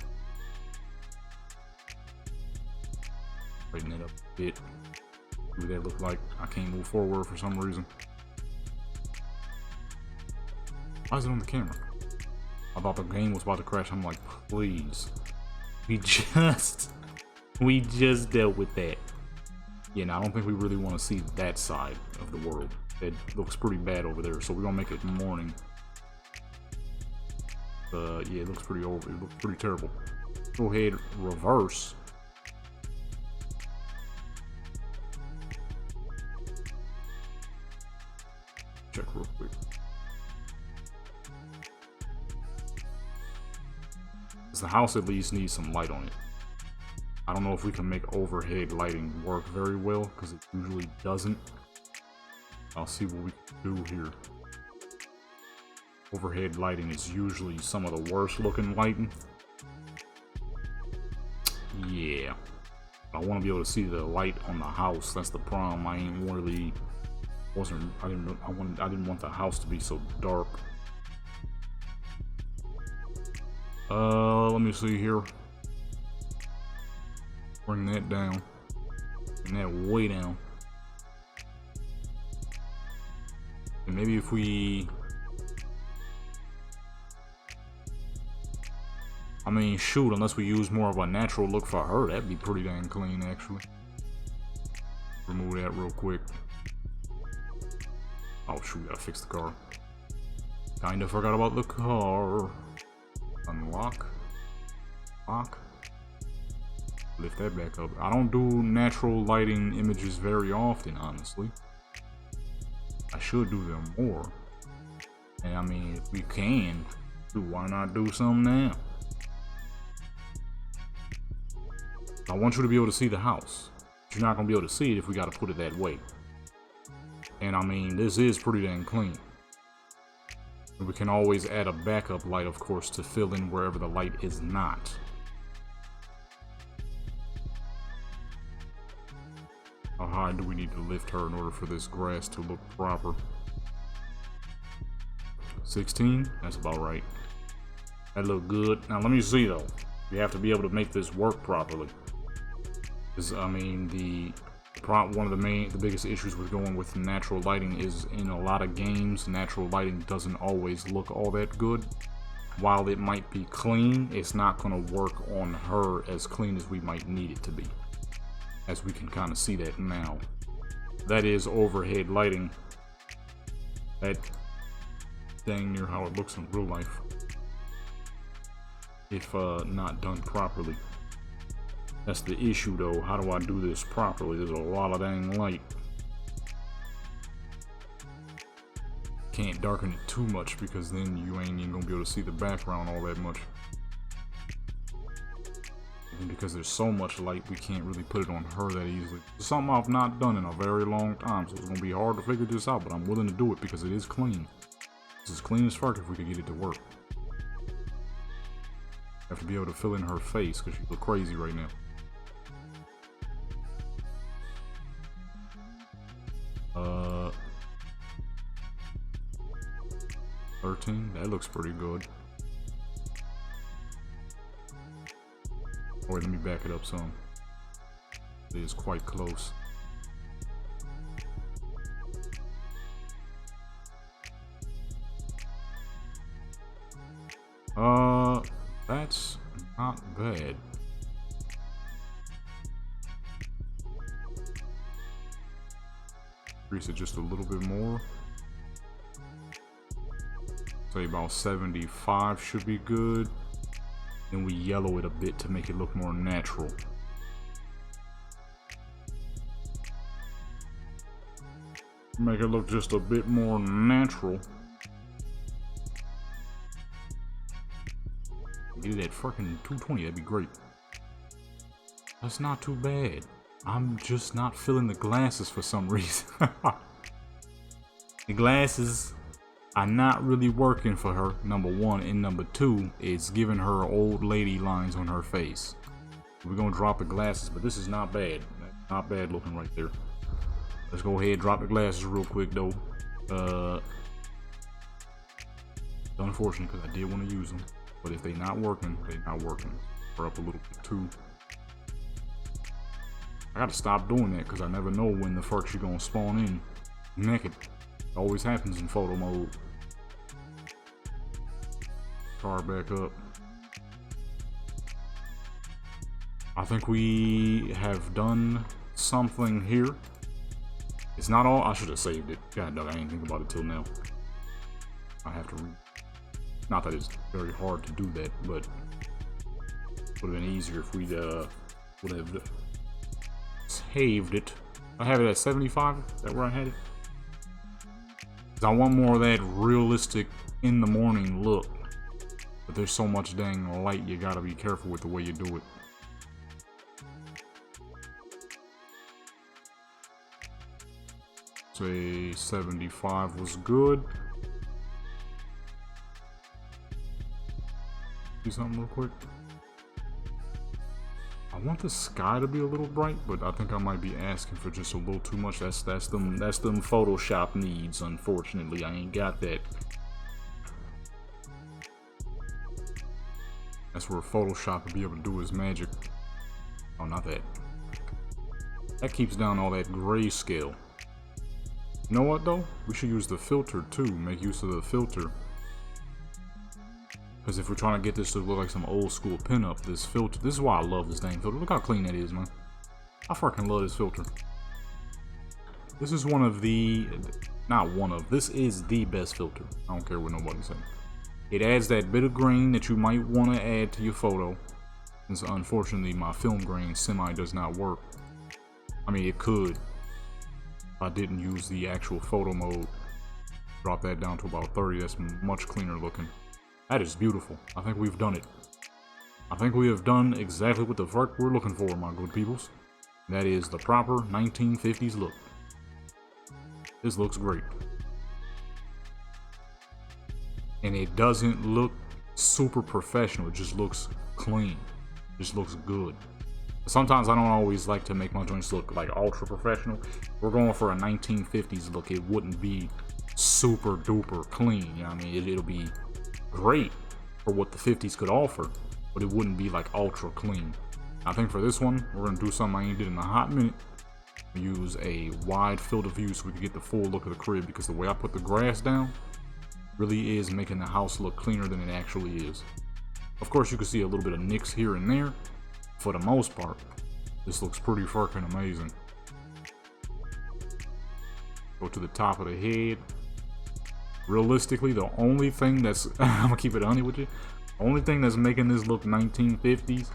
Straighten it up a bit. What that look like? I can't move forward for some reason. Why is it on the camera? I thought the game was about to crash. I'm like, please. We just dealt with that. Yeah, now I don't think we really want to see that side of the world. It looks pretty bad over there, so we're gonna make it morning. Yeah, it looks pretty over. It looks pretty terrible. Go ahead, reverse. Check real quick. The house at least needs some light on it. I don't know if we can make overhead lighting work very well, because it usually doesn't. I'll see what we can do here. Overhead lighting is usually some of the worst looking lighting. Yeah. I want to be able to see the light on the house. That's the problem. I ain't really I didn't want the house to be so dark. Let me see here. Bring that down. Bring that way down. And maybe if we... I mean, shoot, unless we use more of a natural look for her, that'd be pretty dang clean, actually. Remove that real quick. Oh, shoot, we gotta fix the car. Kinda forgot about the car. Unlock. Lock. Lift that back up. I don't do natural lighting images very often, honestly. I should do them more. And I mean, if we can, why not do some now? I want you to be able to see the house. But you're not going to be able to see it if we got to put it that way. And I mean, this is pretty dang clean. We can always add a backup light, of course, to fill in wherever the light is not. How high do we need to lift her in order for this grass to look proper? 16? That's about right. That look good. Now let me see though. We have to be able to make this work properly. Because I mean, one of the biggest issues with going with natural lighting is in a lot of games, natural lighting doesn't always look all that good. While it might be clean, it's not going to work on her as clean as we might need it to be. As we can kind of see that now. That is overhead lighting. That dang near how it looks in real life. If not done properly. That's the issue though. How do I do this properly? There's a lot of dang light. Can't darken it too much because then you ain't even gonna be able to see the background all that much. And because there's so much light, we can't really put it on her that easily. It's something I've not done in a very long time, so it's gonna be hard to figure this out, but I'm willing to do it because it is clean. It's as clean as fuck if we could get it to work. Have to be able to fill in her face because she look crazy right now. 13, that looks pretty good. Wait, let me back it up some. It is quite close. That's not bad. Increase it just a little bit more. Say about 75 should be good. Then we yellow it a bit to make it look more natural. Make it look just a bit more natural. Get that freaking 220, that'd be great. That's not too bad. I'm just not feeling the glasses for some reason. The glasses are not really working for her, number one, and number two, it's giving her old lady lines on her face. We're gonna drop the glasses, but this is not bad. Not bad looking right there. Let's go ahead and drop the glasses real quick though. It's unfortunate because I did want to use them, but if they're not working, they're not working. We're up a little bit too. I gotta stop doing that because I never know when the fuck she's gonna spawn in naked. It always happens in photo mode. Car back up. I think we have done something here. It's not all. I should have saved it. God dog, I didn't think about it till now. I have to read. Not that it's very hard to do that, but it would have been easier if we would have saved it. I have it at 75. Is that where I had it? I want more of that realistic in the morning look. But there's so much dang light, you gotta be careful with the way you do it. Say 75 was good. Do something real quick. I want the sky to be a little bright, but I think I might be asking for just a little too much. That's them Photoshop needs. Unfortunately, I ain't got that. That's where Photoshop will be able to do his magic. Oh, not that. That keeps down all that grayscale. You know what though? We should use the filter too. Make use of the filter. Because if we're trying to get this to look like some old school pinup, this filter, this is why I love this dang filter. Look how clean that is, man. I fucking love this filter. This is one of the, this is the best filter. I don't care what nobody says. It adds that bit of green that you might want to add to your photo. since unfortunately my film grain semi does not work. I mean, it could if I didn't use the actual photo mode. Drop that down to about 30. That's much cleaner looking. That is beautiful. I think we've done it. I think we have done exactly what the fuck we're looking for, my good peoples. That is the proper 1950s look. This looks great. And it doesn't look super professional. It just looks clean. It just looks good. Sometimes I don't always like to make my joints look like ultra professional. We're going for a 1950s look. It wouldn't be super duper clean. You know what I mean? It'll be great for what the 50s could offer, but it wouldn't be like ultra clean. I think for this one, we're gonna do something I ain't did in a hot minute. Use a wide field of view so we can get the full look of the crib, because the way I put the grass down really is making the house look cleaner than it actually is. Of course, you can see a little bit of nicks here and there. For the most part, this looks pretty fucking amazing. Go to the top of the head. Realistically, the only thing that's I'm gonna keep it honest with you. The only thing that's making this look 1950s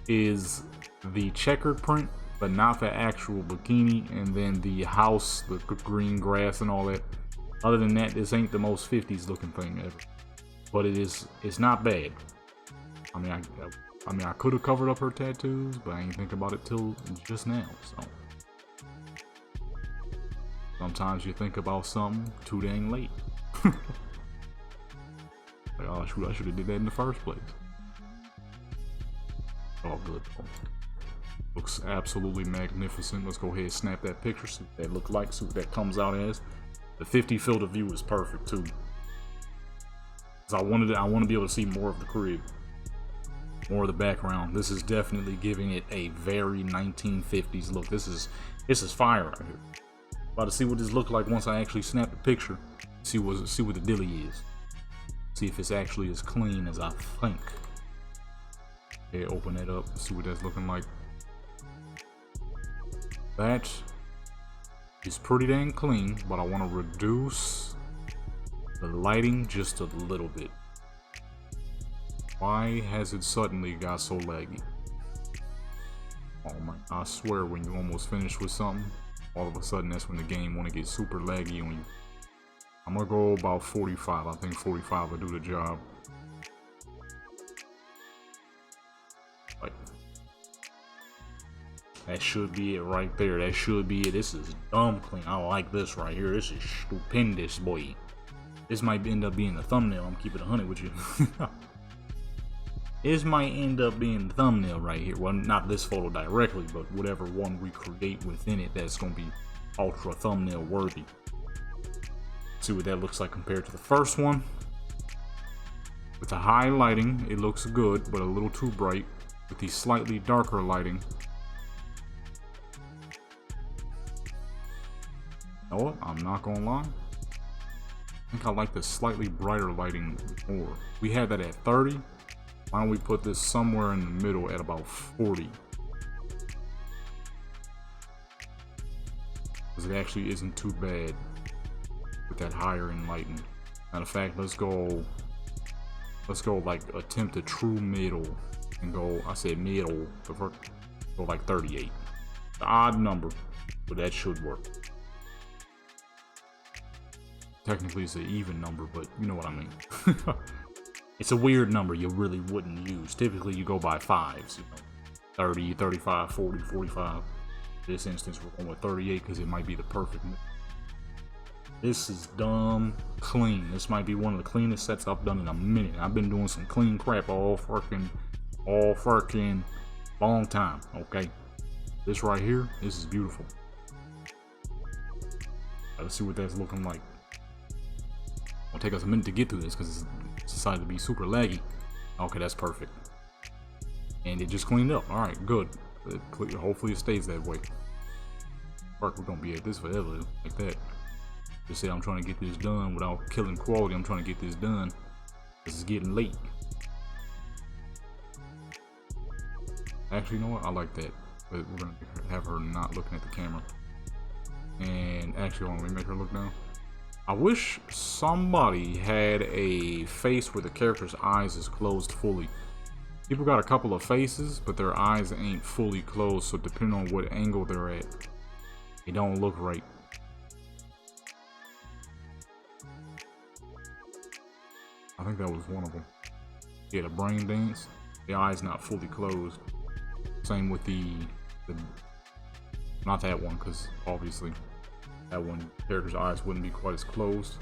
is the checkered print, but not the actual bikini, and then the house, the green grass and all that. Other than that, this ain't the most 50s looking thing ever. But it's not bad. I mean, I could have covered up her tattoos, but I ain't think about it till just now, so. Sometimes you think about something too dang late. Like, oh shoot, I should have did that in the first place. All good though. Looks absolutely magnificent. Let's go ahead and snap that picture, see what that look like, see what that comes out as. The 50 field of view is perfect too. Cause I want to be able to see more of the crib, more of the background. This is definitely giving it a very 1950s look. This is fire right here. About to see what this look like once I actually snap the picture. See what the dilly is. See if it's actually as clean as I think. Okay, open that up. See what that's looking like. That is pretty dang clean, but I want to reduce the lighting just a little bit. Why has it suddenly got so laggy? Oh my, I swear when you almost finish with something, all of a sudden that's when the game want to get super laggy on you. I'm gonna go about 45. I think 45 will do the job. Like, that should be it right there. That should be it. This is dumb clean. I like this right here. This is stupendous, boy. This might end up being the thumbnail. I'm keeping it 100 with you. This might end up being the thumbnail right here. Well, not this photo directly, but whatever one we create within it that's gonna be ultra thumbnail worthy. See what that looks like compared to the first one. With the high lighting, it looks good, but a little too bright. With the slightly darker lighting, you know what? I'm not gonna lie. I think I like the slightly brighter lighting more. We had that at 30. Why don't we put this somewhere in the middle at about 40? Because it actually isn't too bad with that higher in lighting. Matter of fact, let's go like attempt a true middle and go, I said middle, go like 38. The odd number, but that should work. Technically it's an even number, but you know what I mean. It's a weird number you really wouldn't use. Typically you go by fives, you know, 30, 35, 40, 45. In this instance we're going with 38 because it might be the perfect mix. This is dumb clean. This might be one of the cleanest sets I've done in a minute. I've been doing some clean crap all fucking long time, okay? This right here, this is beautiful. Let's see what that's looking like. It'll take us a minute to get through this because it's decided to be super laggy. Okay, that's perfect. And it just cleaned up. Alright, good. Hopefully it stays that way. Fuck, we're gonna be at this forever, like that. Just say I'm trying to get this done without killing quality. I'm trying to get this done. This is getting late. Actually, you know what? I like that. But we're gonna have her not looking at the camera. And actually, hold on, let me make her look down. I wish somebody had a face where the character's eyes is closed fully. People got a couple of faces, but their eyes ain't fully closed, so depending on what angle they're at, it don't look right. I think that was one of them. Yeah, the brain dance. The eye's not fully closed. Same with the not that one, because obviously that one character's eyes wouldn't be quite as closed.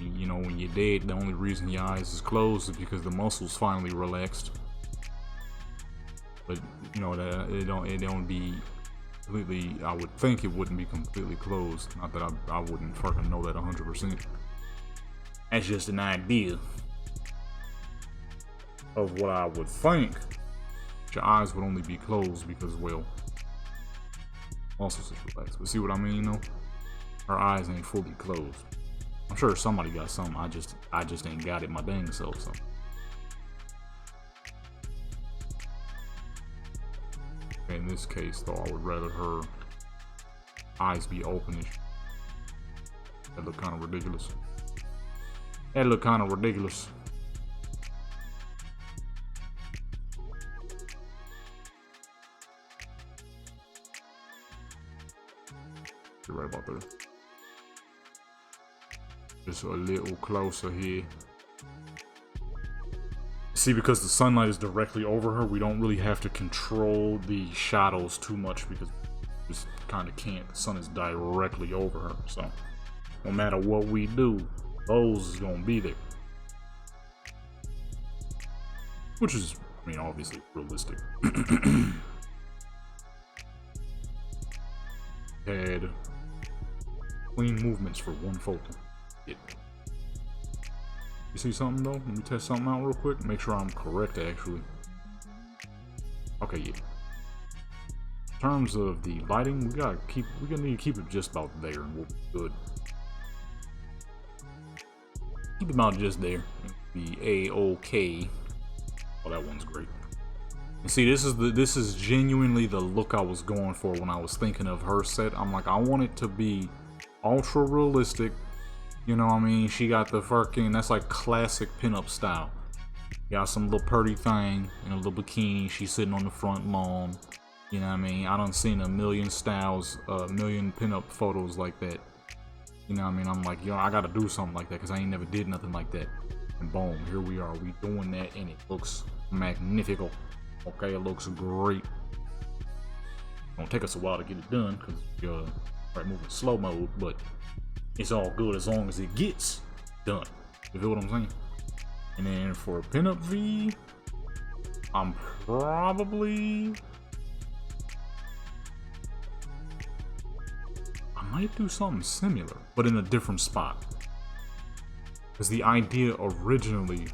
You know, when you're dead, the only reason your eyes is closed is because the muscles finally relaxed. But you know that it don't be completely. I would think it wouldn't be completely closed. Not that I wouldn't fucking know that 100%. That's just an idea of what I would think. Your eyes would only be closed because, well, muscles is relaxed. But see what I mean, though? Her eyes ain't fully closed. I'm sure somebody got something. I just ain't got it my dang self. So. In this case, though, I would rather her eyes be openish. That look kind of ridiculous. That look kind of ridiculous. You're right about that. Just a little closer here. See, because the sunlight is directly over her, we don't really have to control the shadows too much because we just kind of can't. The sun is directly over her, so no matter what we do, those is gonna be there. Which is, I mean, obviously realistic. Had clean movements for one photo. Yeah. You see something though? Let me test something out real quick. Make sure I'm correct actually. Okay, yeah. In terms of the lighting, we're gonna need to keep it just about there and we'll be good. Keep it about just there. Be A-OK. Oh, that one's great. And see, this is genuinely the look I was going for when I was thinking of her set. I'm like, I want it to be ultra realistic. You know what I mean? She got the fucking, that's like classic pinup style. Got some little pretty thing in a little bikini. She's sitting on the front lawn. You know what I mean? I done seen a million styles, a million pinup photos like that. You know what I mean? I'm like, yo, I gotta do something like that because I ain't never did nothing like that. And boom, here we are. We doing that and it looks magnifical. Okay, it looks great. It's gonna take us a while to get it done because you're right moving slow mode, but it's all good as long as it gets done. You feel what I'm saying? And then for a pinup V, I'm probably, I might do something similar, but in a different spot. Because the idea originally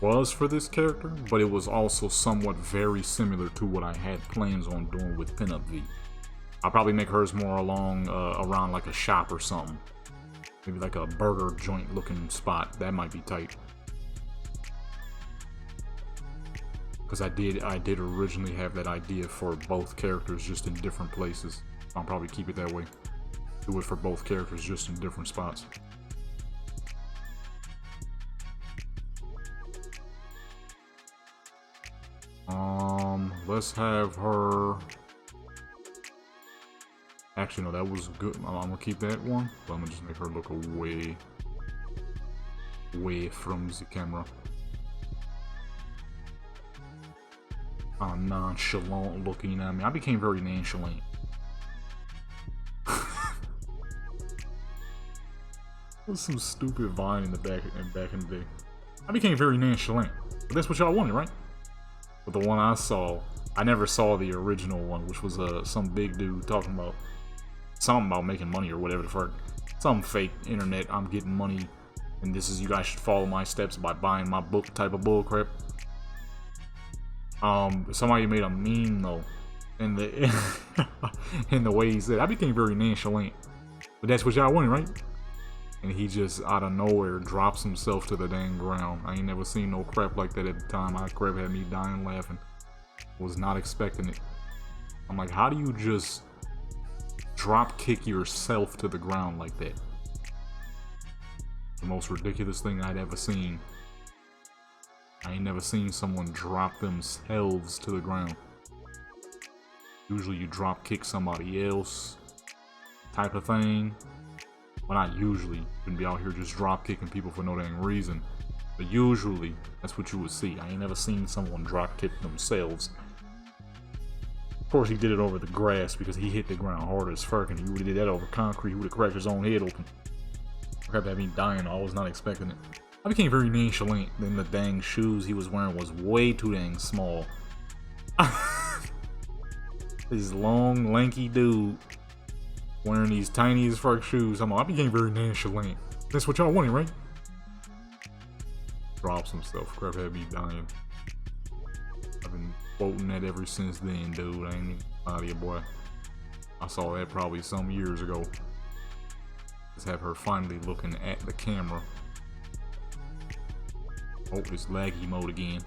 was for this character, but it was also somewhat very similar to what I had plans on doing with pinup V. I'll probably make hers more along around like a shop or something. Maybe like a burger joint looking spot. That might be tight. Because I did originally have that idea for both characters just in different places. I'll probably keep it that way. Do it for both characters just in different spots. Let's have her. Actually, no, that was good. I'm gonna keep that one, but I'm gonna just make her look away from the camera. Nonchalant looking at me. I became very nonchalant. That's some stupid vine in the back in the day. I became very nonchalant. But that's what y'all wanted, right? But the one I saw, I never saw the original one, which was some big dude talking about something about making money or whatever the fuck. Some fake internet, I'm getting money, and this is, you guys should follow my steps by buying my book type of bullcrap. Somebody made a meme though, in the way he said, I became very nonchalant. But that's what y'all wanted, right? And he just out of nowhere drops himself to the dang ground. I ain't never seen no crap like that at the time. My crap had me dying laughing. Was not expecting it. I'm like, how do you just drop kick yourself to the ground like that? The most ridiculous thing I'd ever seen. I ain't never seen someone drop themselves to the ground. Usually you drop kick somebody else type of thing. Well, not usually. You wouldn't be out here just drop kicking people for no dang reason. But usually, that's what you would see. I ain't never seen someone drop kick themselves. Of course, he did it over the grass because he hit the ground hard as fuck, and he would have did that over concrete. He would have cracked his own head open. Crap, that me dying. I was not expecting it. I became very nonchalant. Then the dang shoes he was wearing was way too dang small. This long, lanky dude wearing these tiny as fuck shoes. I became very nonchalant. That's what y'all wanted, right? Drop some stuff. Crap had me dying. I've been quoting that ever since then, dude. I ain't even lie to you, boy. I saw that probably some years ago. Just have her finally looking at the camera. Oh, it's laggy mode again.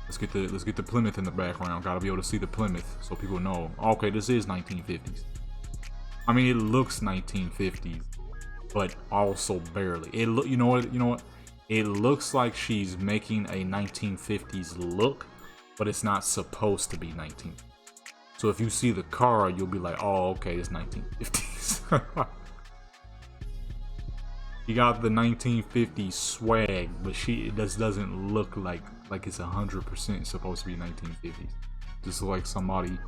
Let's get the Plymouth in the background. Gotta be able to see the Plymouth so people know. Okay, this is 1950s. I mean, it looks 1950s, but also barely. You know what? It looks like she's making a 1950s look, but it's not supposed to be 19. So if you see the car, you'll be like, oh, okay, it's 1950s. You got the 1950s swag, but it just doesn't look like it's 100% supposed to be 1950s. Just like somebody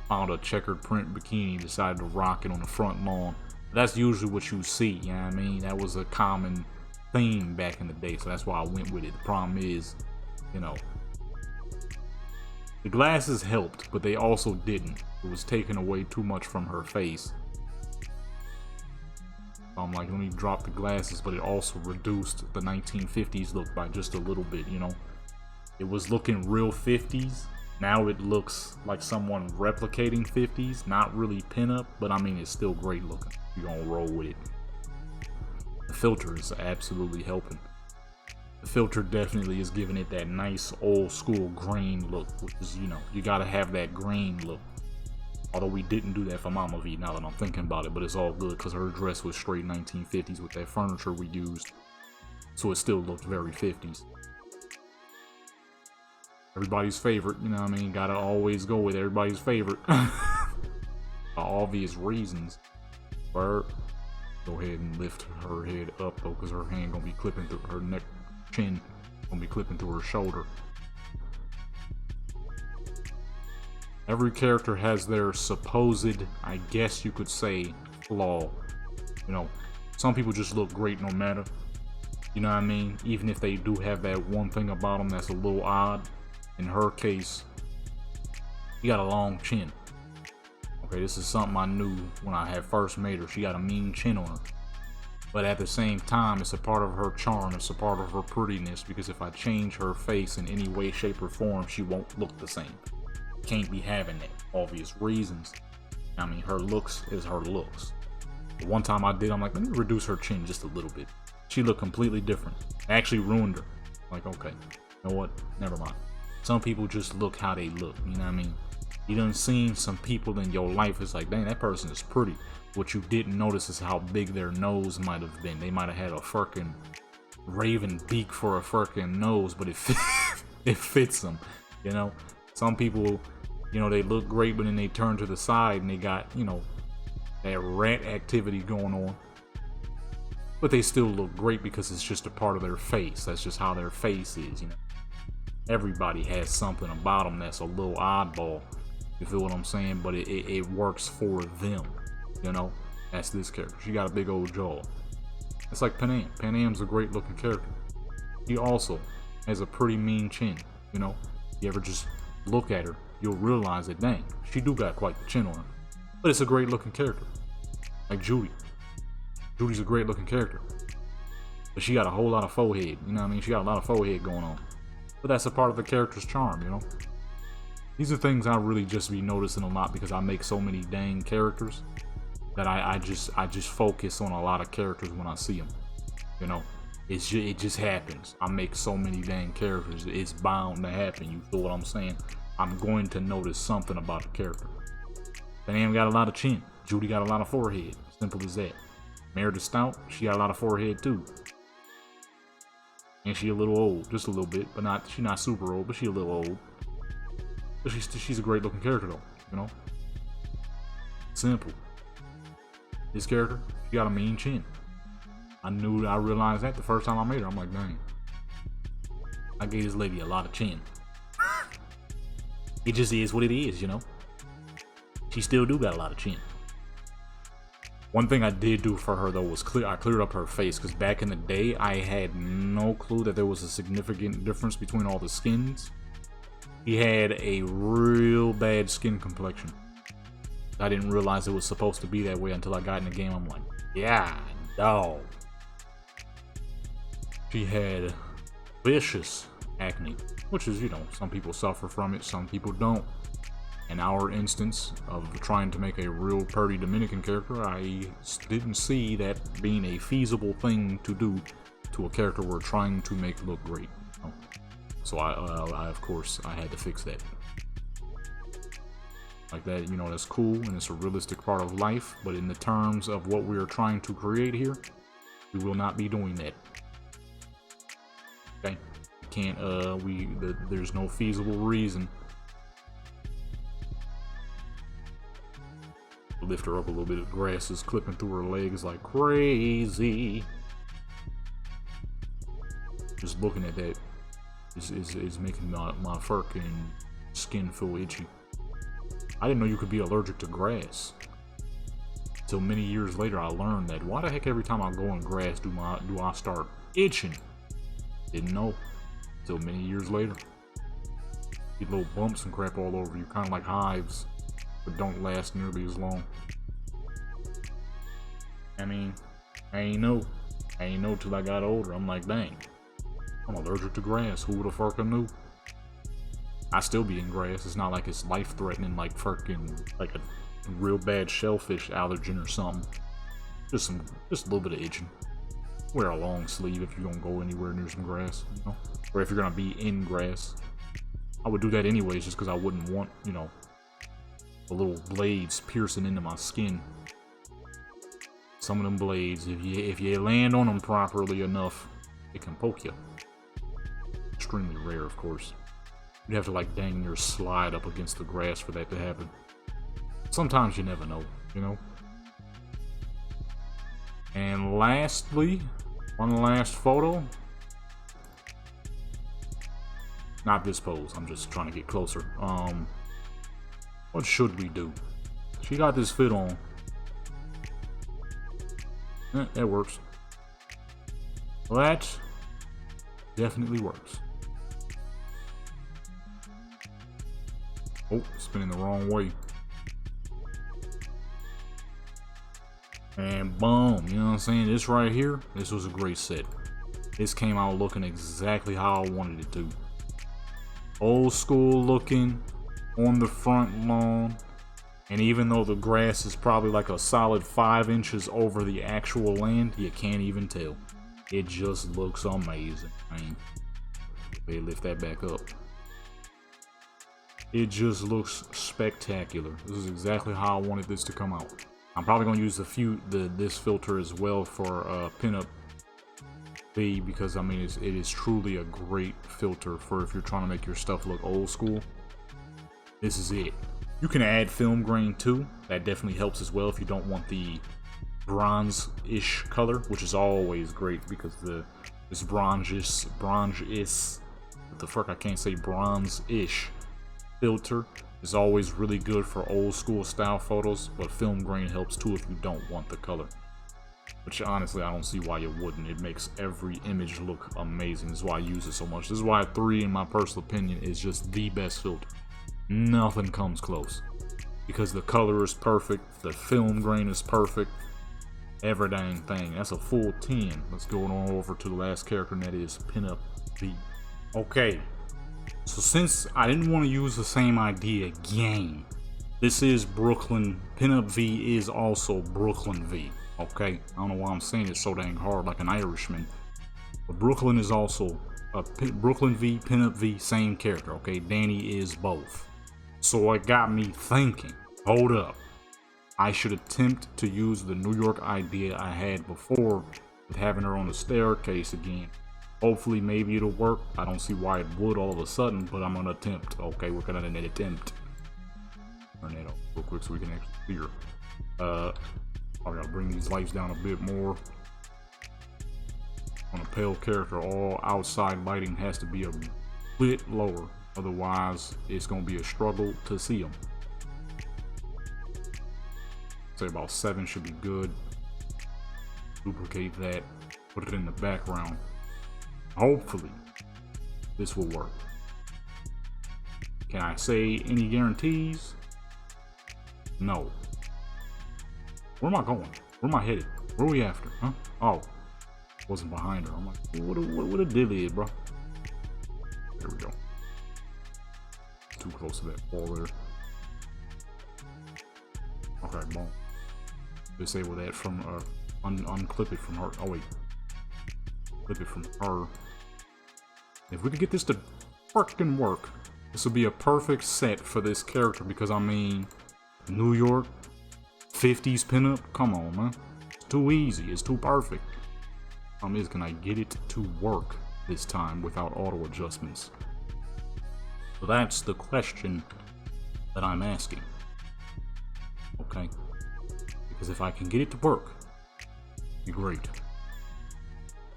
found a checkered print bikini, decided to rock it on the front lawn. That's usually what you see, you know what I mean? That was a common theme back in the day, so that's why I went with it. The problem is, you know, the glasses helped, but they also didn't. It was taking away too much from her face. I'm like, let me drop the glasses, but it also reduced the 1950s look by just a little bit, you know? It was looking real 50s. Now it looks like someone replicating 50s. Not really pinup, but I mean, it's still great looking. You're gonna roll with it. The filter is absolutely helping. The filter definitely is giving it that nice old school green look, which is, you know, you gotta have that green look. Although we didn't do that for Mama V now that I'm thinking about it, but it's all good because her dress was straight 1950s with that furniture we used. So it still looked very 50s. Everybody's favorite, you know what I mean? Gotta always go with everybody's favorite. For obvious reasons. Bird, go ahead and lift her head up though, because her hand gonna be clipping through her neck, chin gonna be clipping through her shoulder. Every character has their supposed, I guess you could say, flaw. You know, some people just look great no matter. You know what I mean? Even if they do have that one thing about them that's a little odd. In her case, she got a long chin. Okay, this is something I knew when I had first made her. She got a mean chin on her. But at the same time, it's a part of her charm. It's a part of her prettiness. Because if I change her face in any way, shape, or form, she won't look the same. Can't be having that. Obvious reasons. I mean, her looks is her looks. But one time I did, I'm like, let me reduce her chin just a little bit. She looked completely different. I actually ruined her. Like, okay, you know what? Never mind. Some people just look how they look, you know what I mean? You done seen some people in your life, it's like, dang, that person is pretty. What you didn't notice is how big their nose might have been. They might have had a fucking raven beak for a fucking nose, but it fits them, you know? Some people, you know, they look great, but then they turn to the side and they got, you know, that rat activity going on. But they still look great because it's just a part of their face. That's just how their face is, you know? Everybody has something about them that's a little oddball. You feel what I'm saying? But it works for them, you know? That's this character. She got a big old jaw. It's like Pan Am. Pan Am's a great looking character. He also has a pretty mean chin, you know? You ever just look at her, you'll realize that, dang, she do got quite the chin on her. But it's a great looking character. Like Judy. Judy's a great looking character. But she got a whole lot of forehead, you know what I mean? She got a lot of forehead going on. But that's a part of the character's charm, you know? These are things I really just be noticing a lot because I make so many dang characters that I just focus on a lot of characters when I see them, you know? It just happens. I make so many dang characters. It's bound to happen. You feel what I'm saying? I'm going to notice something about the character. Pan Am got a lot of chin. Judy got a lot of forehead. Simple as that. Meredith Stout, she got a lot of forehead too. And she a little old, just a little bit, but she's not super old, but she a little old. But she's a great looking character though, you know? Simple. This character, she got a mean chin. I realized that the first time I made her. I'm like, dang. I gave this lady a lot of chin. It just is what it is, you know? She still do got a lot of chin. One thing I did do for her though was I cleared up her face, because back in the day I had no clue that there was a significant difference between all the skins. He had a real bad skin complexion. I didn't realize it was supposed to be that way until I got in the game. I'm like, yeah, dog. She had vicious acne, which is, you know, some people suffer from it, some people don't. In our instance of trying to make a real pretty Dominican character, I didn't see that being a feasible thing to do to a character we're trying to make look great. You know? So I of course, I had to fix that. Like that, you know, that's cool and it's a realistic part of life, but in the terms of what we're trying to create here, we will not be doing that. Okay? Can't, there's no feasible reason. Lift her up a little bit. The grass is clipping through her legs like crazy. Just looking at that is making my fucking skin feel itchy. I didn't know you could be allergic to grass. Till many years later, I learned that. Why the heck every time I go in grass do I start itching? Didn't know. Till many years later. Get little bumps and crap all over you, kind of like hives, but don't last nearly as long. I mean, I ain't know till I got older. I'm like, dang, I'm allergic to grass. Who the fuck knew? I still be in grass. It's not like it's life-threatening, like like a real bad shellfish allergen or something. Just a little bit of itching. Wear a long sleeve if you're gonna go anywhere near some grass, you know, or if you're gonna be in grass. I would do that anyways, just because I wouldn't want, you know, the little blades piercing into my skin. Some of them blades, if you land on them properly enough, it can poke you. Extremely rare, of course. You'd have to like dang near slide up against the grass for that to happen. Sometimes you never know, you know. And lastly, one last photo. Not this pose, I'm just trying to get closer. What should we do? She got this fit on. That works. Well, that definitely works. Oh, spinning the wrong way. And boom, you know what I'm saying? This right here, this was a great set. This came out looking exactly how I wanted it to. Old school looking, on the front lawn. And even though the grass is probably like a solid 5 inches over the actual land, you can't even tell. It just looks amazing. I mean, they lift that back up. It just looks spectacular. This is exactly how I wanted this to come out. I'm probably going to use this filter as well for Pinup V, because I mean it is truly a great filter for if you're trying to make your stuff look old school. This is it. You can add film grain too. That definitely helps as well if you don't want the bronze-ish color, which is always great because this bronze-ish, what the fuck, I can't say bronze-ish filter is always really good for old school style photos, but film grain helps too if you don't want the color. Which honestly, I don't see why you wouldn't. It makes every image look amazing. This is why I use it so much. This is why 3, in my personal opinion, is just the best filter. Nothing comes close. Because the color is perfect, the film grain is perfect, every dang thing. That's a full 10. Let's go on over to the last character, and that is Pinup V. Okay. So since I didn't want to use the same idea again, this is Brooklyn. Pinup V is also Brooklyn V. Okay, I don't know why I'm saying it so dang hard like an Irishman, but Brooklyn is also Brooklyn V, Pinup V, same character. Okay, Danny is both. So it got me thinking. Hold up, I should attempt to use the New York idea I had before with having her on the staircase again. Hopefully, maybe it'll work. I don't see why it would all of a sudden, but I'm gonna attempt. Okay, we're gonna attempt. Turn that off real quick so we can actually clear. I gotta bring these lights down a bit more. On a pale character, all outside lighting has to be a bit lower. Otherwise, it's gonna be a struggle to see them. Say about 7 should be good. Duplicate that, put it in the background. Hopefully, this will work. Can I say any guarantees? No. Where am I going? Where am I headed? Where are we after? Huh? Oh, wasn't behind her. I'm like, what a divvy is, bro. There we go. Too close to that wall there. Okay, boom. Disable that from unclip it from her. Oh wait, clip it from her. If we could get this to freaking work, this would be a perfect set for this character, because I mean, New York 50s pinup, come on, man. It's too easy, it's too perfect. Problem is, can I get it to work this time without auto adjustments? So that's the question that I'm asking. Okay, because if I can get it to work, it'd be great.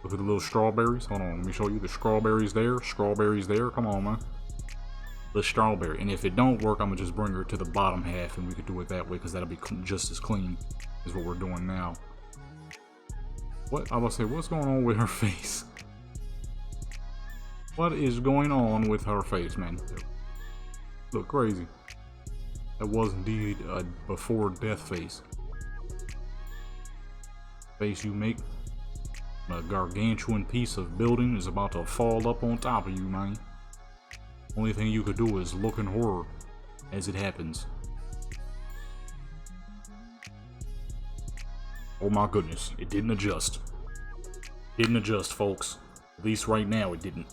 Look at the little strawberries. Hold on, let me show you the strawberries there. Strawberries there. Come on, man. The strawberry. And if it don't work, I'm gonna just bring her to the bottom half, and we could do it that way, because that'll be just as clean as what we're doing now. What? I was gonna say, what's going on with her face? What is going on with her face, man? Look crazy. That was indeed a before death face. Face you make. A gargantuan piece of building is about to fall up on top of you, man. Only thing you could do is look in horror as it happens. Oh my goodness, it didn't adjust. Didn't adjust, folks. At least right now it didn't.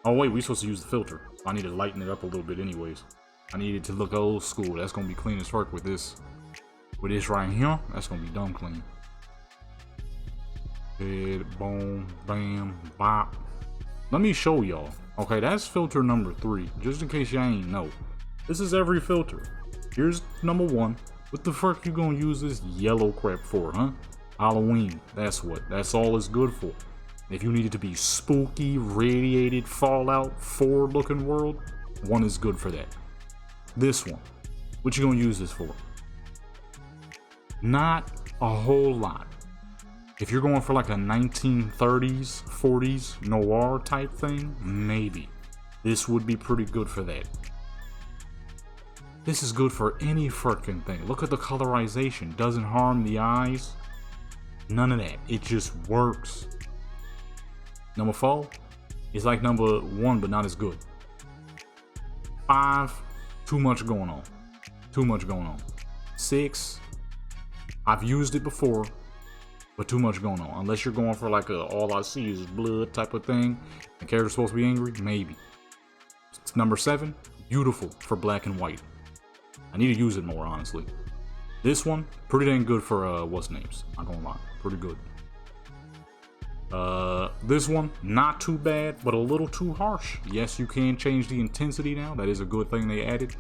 Oh wait, we're supposed to use the filter. I need to lighten it up a little bit anyways. I need it to look old school. That's gonna be clean as fuck with this. With this right here, that's gonna be dumb clean. Boom, bam, bop. Let me show y'all. Okay, that's filter number 3. Just in case y'all ain't know. This is every filter. Here's number 1. What the fuck you gonna use this yellow crap for, huh? Halloween. That's what. That's all it's good for. If you need it to be spooky, radiated, Fallout 4 looking world, 1 is good for that. This one. What you gonna use this for? Not a whole lot. If you're going for like a 1930s, 40s noir type thing, maybe. This would be pretty good for that. This is good for any freaking thing. Look at the colorization. Doesn't harm the eyes. None of that. It just works. Number 4 is like number 1, but not as good. 5, too much going on. Too much going on. 6, I've used it before, but too much going on. Unless you're going for like a all I see is blood type of thing. The character's supposed to be angry, maybe. It's number 7, beautiful for black and white. I need to use it more, honestly. This one, pretty dang good for what's names. Not gonna lie, pretty good. This one, not too bad, but a little too harsh. Yes, you can change the intensity now. That is a good thing they added.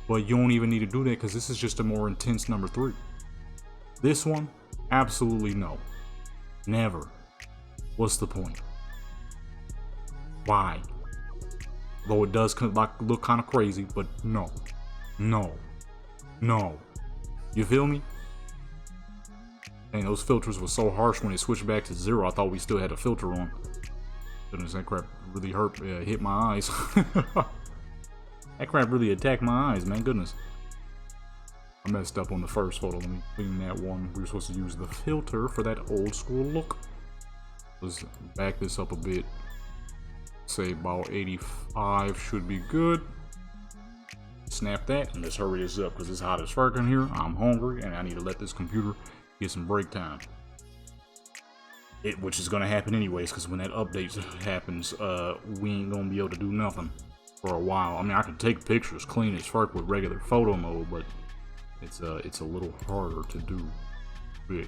But you don't even need to do that, because this is just a more intense number 3. This one, absolutely no. Never. What's the point? Why? Though it does look kind of crazy, but no. No. No. You feel me? Dang, those filters were so harsh when it switched back to 0. I thought we still had a filter on. Goodness, that crap really hit my eyes. That crap really attacked my eyes, man. Goodness. I messed up on the first photo. Let me clean that one. We were supposed to use the filter for that old school look. Let's back this up a bit. Say about 85 should be good. Snap that and let's hurry this up, because it's hot as fuck in here. I'm hungry and I need to let this computer get some break time. Which is gonna happen anyways, because when that update happens, we ain't gonna be able to do nothing for a while. I mean, I can take pictures clean as fuck with regular photo mode, but it's a little harder to do.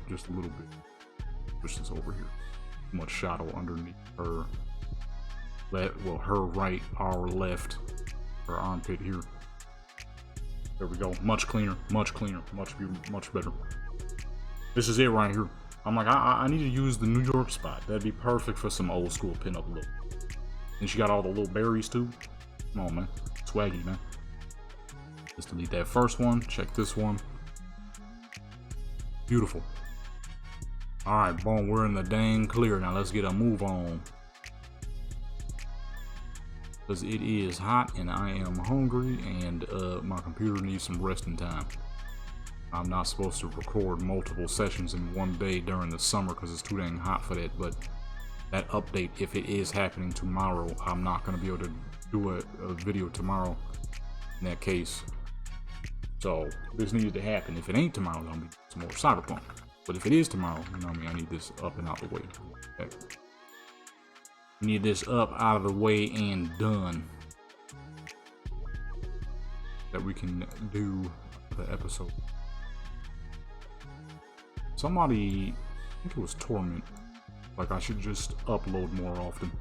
Just a little bit. Push this over here. much shadow underneath her. Well, her right, our left, her armpit here. There we go. Much cleaner, much better. This is it right here. I'm like, I need to use the New York spot. That'd be perfect for some old school pinup look. And she got all the little berries too. Come on, man. Swaggy, man. Let's delete that first one. Check this one. Beautiful. Alright, boom. We're in the dang clear. Now let's get a move on. Because it is hot and I am hungry and my computer needs some resting time. I'm not supposed to record multiple sessions in one day during the summer because it's too dang hot for that, but that update, if it is happening tomorrow, I'm not going to be able to do a video tomorrow in that case. So this needs to happen. If it ain't tomorrow, then I'll be some more Cyberpunk. But if it is tomorrow, you know what I mean, I need this up and out the way. Okay. Need this up, out of the way, and done. That we can do the episode. Somebody, I think it was Torment, like I should just upload more often.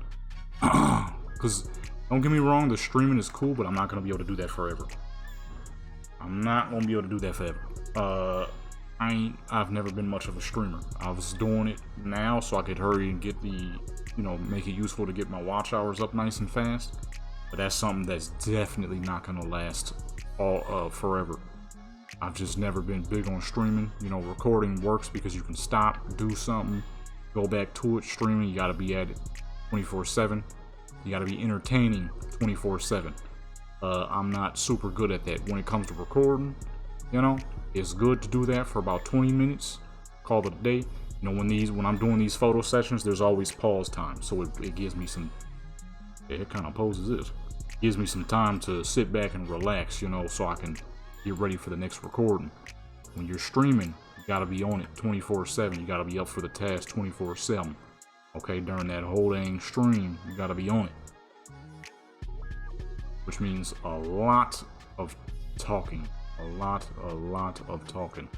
Because, don't get me wrong, the streaming is cool, but I'm not going to be able to do that forever. I'm not going to be able to do that forever. I've never been much of a streamer. I was doing it now so I could hurry and get the, you know, make it useful to get my watch hours up nice and fast. But that's something that's definitely not going to last forever. I've just never been big on streaming. You know, recording works because you can stop, do something, go back to it. Streaming, you got to be at it 24/7. You got to be entertaining 24/7. I'm not super good at that when it comes to recording. You know, it's good to do that for about 20 minutes. Call it a day. You know, when I'm doing these photo sessions, there's always pause time, so it gives me some. Yeah, it kind of poses this. It gives me some time to sit back and relax. You know, so I can get ready for the next recording. When you're streaming, you gotta be on it 24/7. You gotta be up for the task 24/7. Okay, during that whole dang stream, you gotta be on it. Which means a lot of talking. A lot of talking.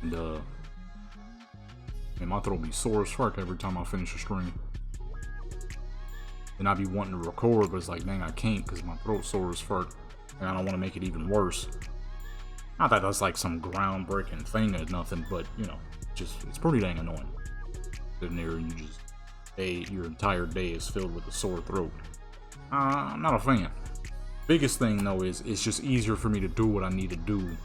And man, my throat be sore as fuck every time I finish a stream. And I be wanting to record, but it's like, dang, I can't because my throat's sore as fuck. And I don't want to make it even worse. Not that that's like some groundbreaking thing or nothing, but you know, just it's pretty dang annoying. Sitting there and you just, your entire day is filled with a sore throat. I'm not a fan. Biggest thing though is it's just easier for me to do what I need to do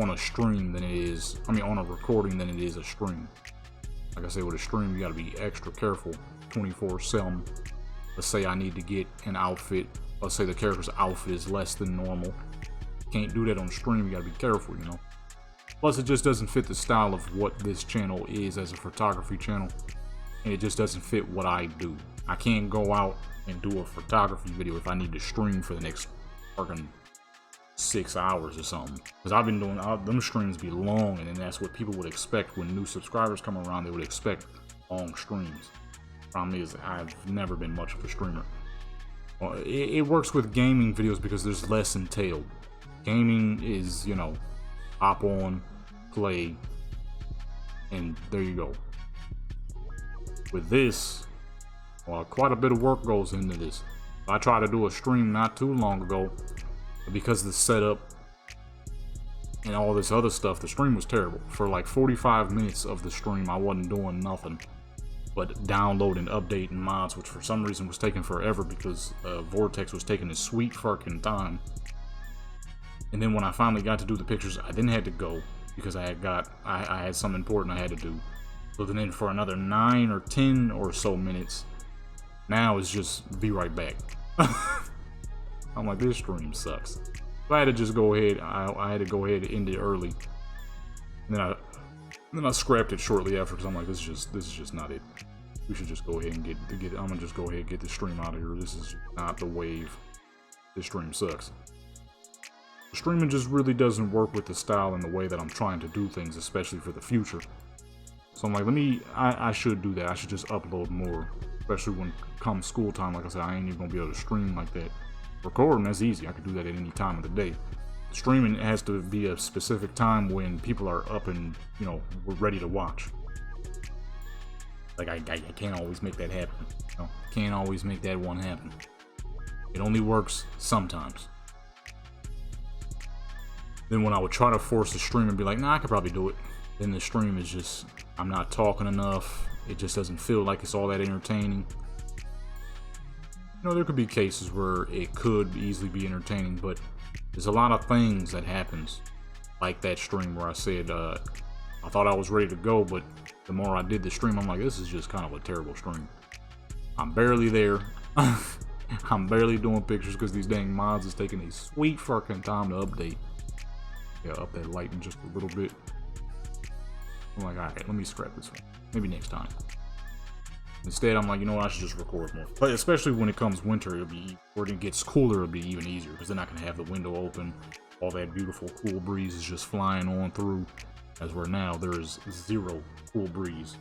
on a stream than it is, on a recording than it is a stream. Like I said, with a stream, you gotta be extra careful 24/7. Let's say I need to get an outfit. Let's say the character's outfit is less than normal. Can't do that on stream, you gotta be careful, you know. Plus it just doesn't fit the style of what this channel is as a photography channel. And it just doesn't fit what I do. I can't go out and do a photography video if I need to stream for the next fucking 6 hours or something. Because I've been doing, them streams be long, and then that's what people would expect when new subscribers come around. They would expect long streams. Problem is, I've never been much of a streamer. It works with gaming videos because there's less entailed. Gaming is, you know, hop on, play, and there you go. With this, well, quite a bit of work goes into this. I tried to do a stream not too long ago, but because of the setup and all this other stuff, the stream was terrible. For like 45 minutes of the stream, I wasn't doing nothing but downloading, updating mods, which for some reason was taking forever because Vortex was taking his sweet fucking time. And then when I finally got to do the pictures, I then had to go because I had something important I had to do. So then for another 9 or 10 or so minutes, now it's just be right back. I'm like, this stream sucks. So I had to just go ahead. I had to go ahead and end it early. And then I scrapped it shortly after because I'm like, this is just not it. We should just go ahead and get. I'm gonna just go ahead and get this stream out of here. This is not the wave. This stream sucks. The streaming just really doesn't work with the style and the way that I'm trying to do things, especially for the future. So I'm like, I should do that. I should just upload more, especially when comes school time. Like I said, I ain't even gonna be able to stream like that. Recording, that's easy. I could do that at any time of the day. Streaming has to be a specific time when people are up and, you know, we're ready to watch. Like, I can't always make that happen. You know? Can't always make that one happen. It only works sometimes. Then when I would try to force the stream and be like, nah, I could probably do it. Then the stream is just, I'm not talking enough. It just doesn't feel like it's all that entertaining. You know, there could be cases where it could easily be entertaining, but there's a lot of things that happens. Like that stream where I said, I thought I was ready to go, but the more I did the stream, I'm like, this is just kind of a terrible stream. I'm barely there. I'm barely doing pictures because these dang mods is taking a sweet fucking time to update. Yeah, up that lighting just a little bit. I'm like, alright, let me scrap this one. Maybe next time. Instead, I'm like, you know what, I should just record more. But especially when it comes winter, it'll be, or it gets cooler, it'll be even easier. Because then I can have the window open. All that beautiful cool breeze is just flying on through. As where now, there is zero cool breeze.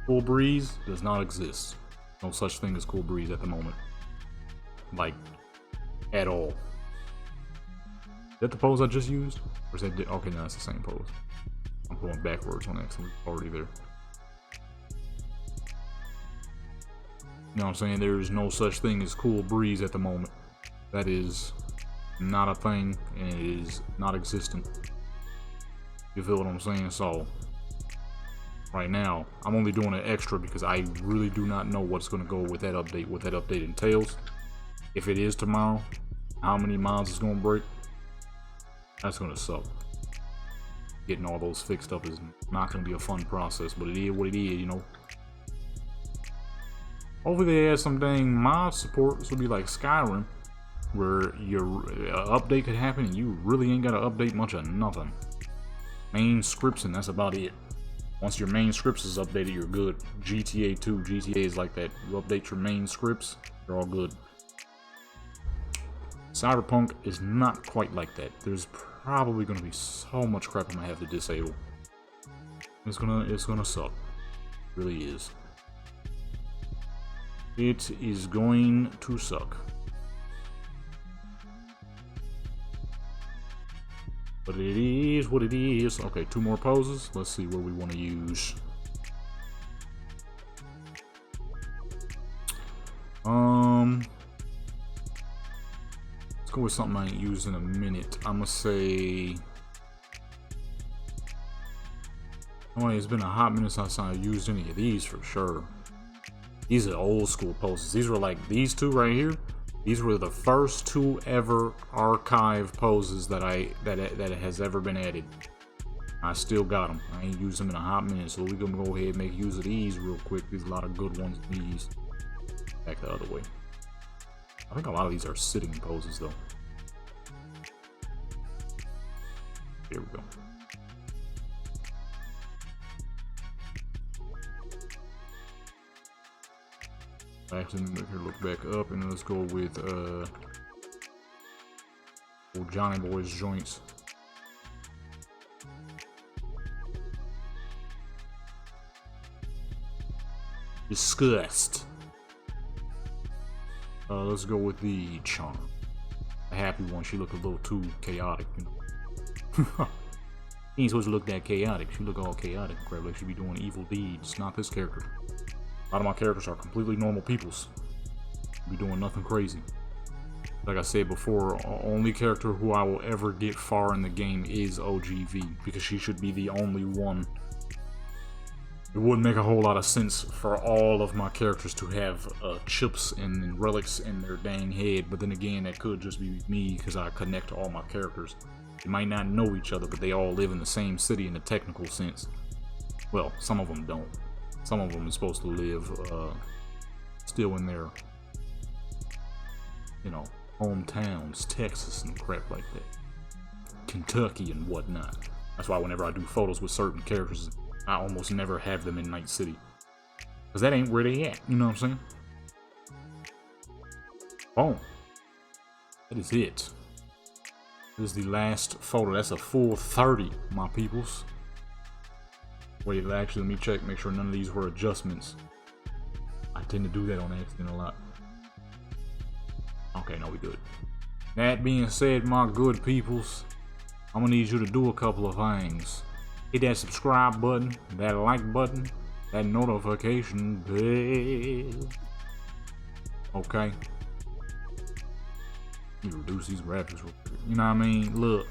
Cool breeze does not exist. No such thing as cool breeze at the moment. Like, at all. Is that the pose I just used? Or is that, okay, no, that's the same pose. I'm going backwards on accident, already there. You know what I'm saying? There is no such thing as cool breeze at the moment. That is not a thing, and it is not existent. You feel what I'm saying? So, right now, I'm only doing it extra because I really do not know what's going to go with that update, what that update entails. If it is tomorrow, how many mods it's going to break, that's going to suck. Getting all those fixed up is not going to be a fun process, but it is what it is, you know. Hopefully they add some dang mod support. This will be like Skyrim, where your update could happen and you really ain't got to update much of nothing. Main scripts and that's about it. Once your main scripts is updated, you're good. GTA 2, GTA is like that. You update your main scripts, you're all good. Cyberpunk is not quite like that. There's probably gonna be so much crap I'm gonna have to disable. It's gonna suck. It really is. It is going to suck. But it is what it is. Okay, 2 more poses. Let's see what we want to use. Let's go with something I ain't used in a minute. I'm gonna say. Oh, it's been a hot minute since I used any of these for sure. These are old school poses. These were like these 2 right here. These were the first 2 ever archive poses that has ever been added. I still got them. I ain't used them in a hot minute, so we're gonna go ahead and make use of these real quick. There's a lot of good ones. These back the other way. I think a lot of these are sitting poses though. Here we go. Actually, make her look back up, and let's go with old Johnny Boy's joints. Disgust. Let's go with the charm. The happy one. She looked a little too chaotic, you know. She ain't supposed to look that chaotic. She look all chaotic, crap, like she be doing evil deeds. Not this character. A lot of my characters are completely normal peoples. Be doing nothing crazy. Like I said before, only character who I will ever get far in the game is OGV, because she should be the only one. It wouldn't make a whole lot of sense for all of my characters to have chips and relics in their dang head, but then again, that could just be me because I connect to all my characters. They might not know each other, but they all live in the same city in a technical sense. Well, some of them don't. Some of them are supposed to live still in their, you know, hometowns, Texas and crap like that. Kentucky and whatnot. That's why whenever I do photos with certain characters, I almost never have them in Night City. Because that ain't where they at, you know what I'm saying? Boom. That is it. This is the last photo. That's a full 30, my peoples. Wait, actually, let me check, make sure none of these were adjustments. I tend to do that on accident a lot. Okay, no, we good. That being said, my good peoples, I'm gonna need you to do a couple of things. Hit that subscribe button, that like button, that notification bell. Okay. Let me reduce these graphics real quick. You know what I mean? Look,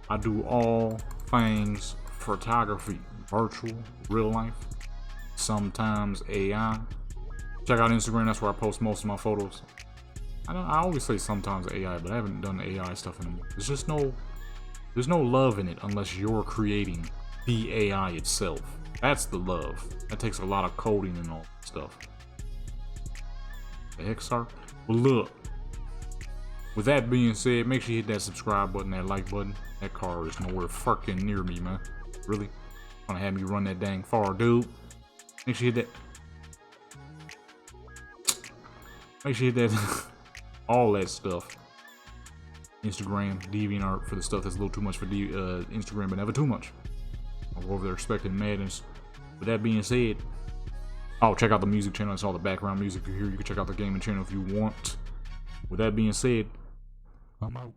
I do all things photography, virtual, real life, sometimes AI. Check out Instagram, that's where I post most of my photos. I always say sometimes AI, but I haven't done AI stuff in a minute. There's no love in it unless you're creating the AI itself. That's the love. That takes a lot of coding and all that stuff. The heck, sir? Well, look. With that being said, make sure you hit that subscribe button, that like button. That car is nowhere fucking near me, man. Really? Wanna have me run that dang far, dude? Make sure you hit that. Make sure you hit that. All that stuff. Instagram, DeviantArt for the stuff that's a little too much for Instagram, but never too much. I'll go over there expecting madness. With that being said, check out the music channel. It's all the background music you hear. You can check out the gaming channel if you want. With that being said, I'm out.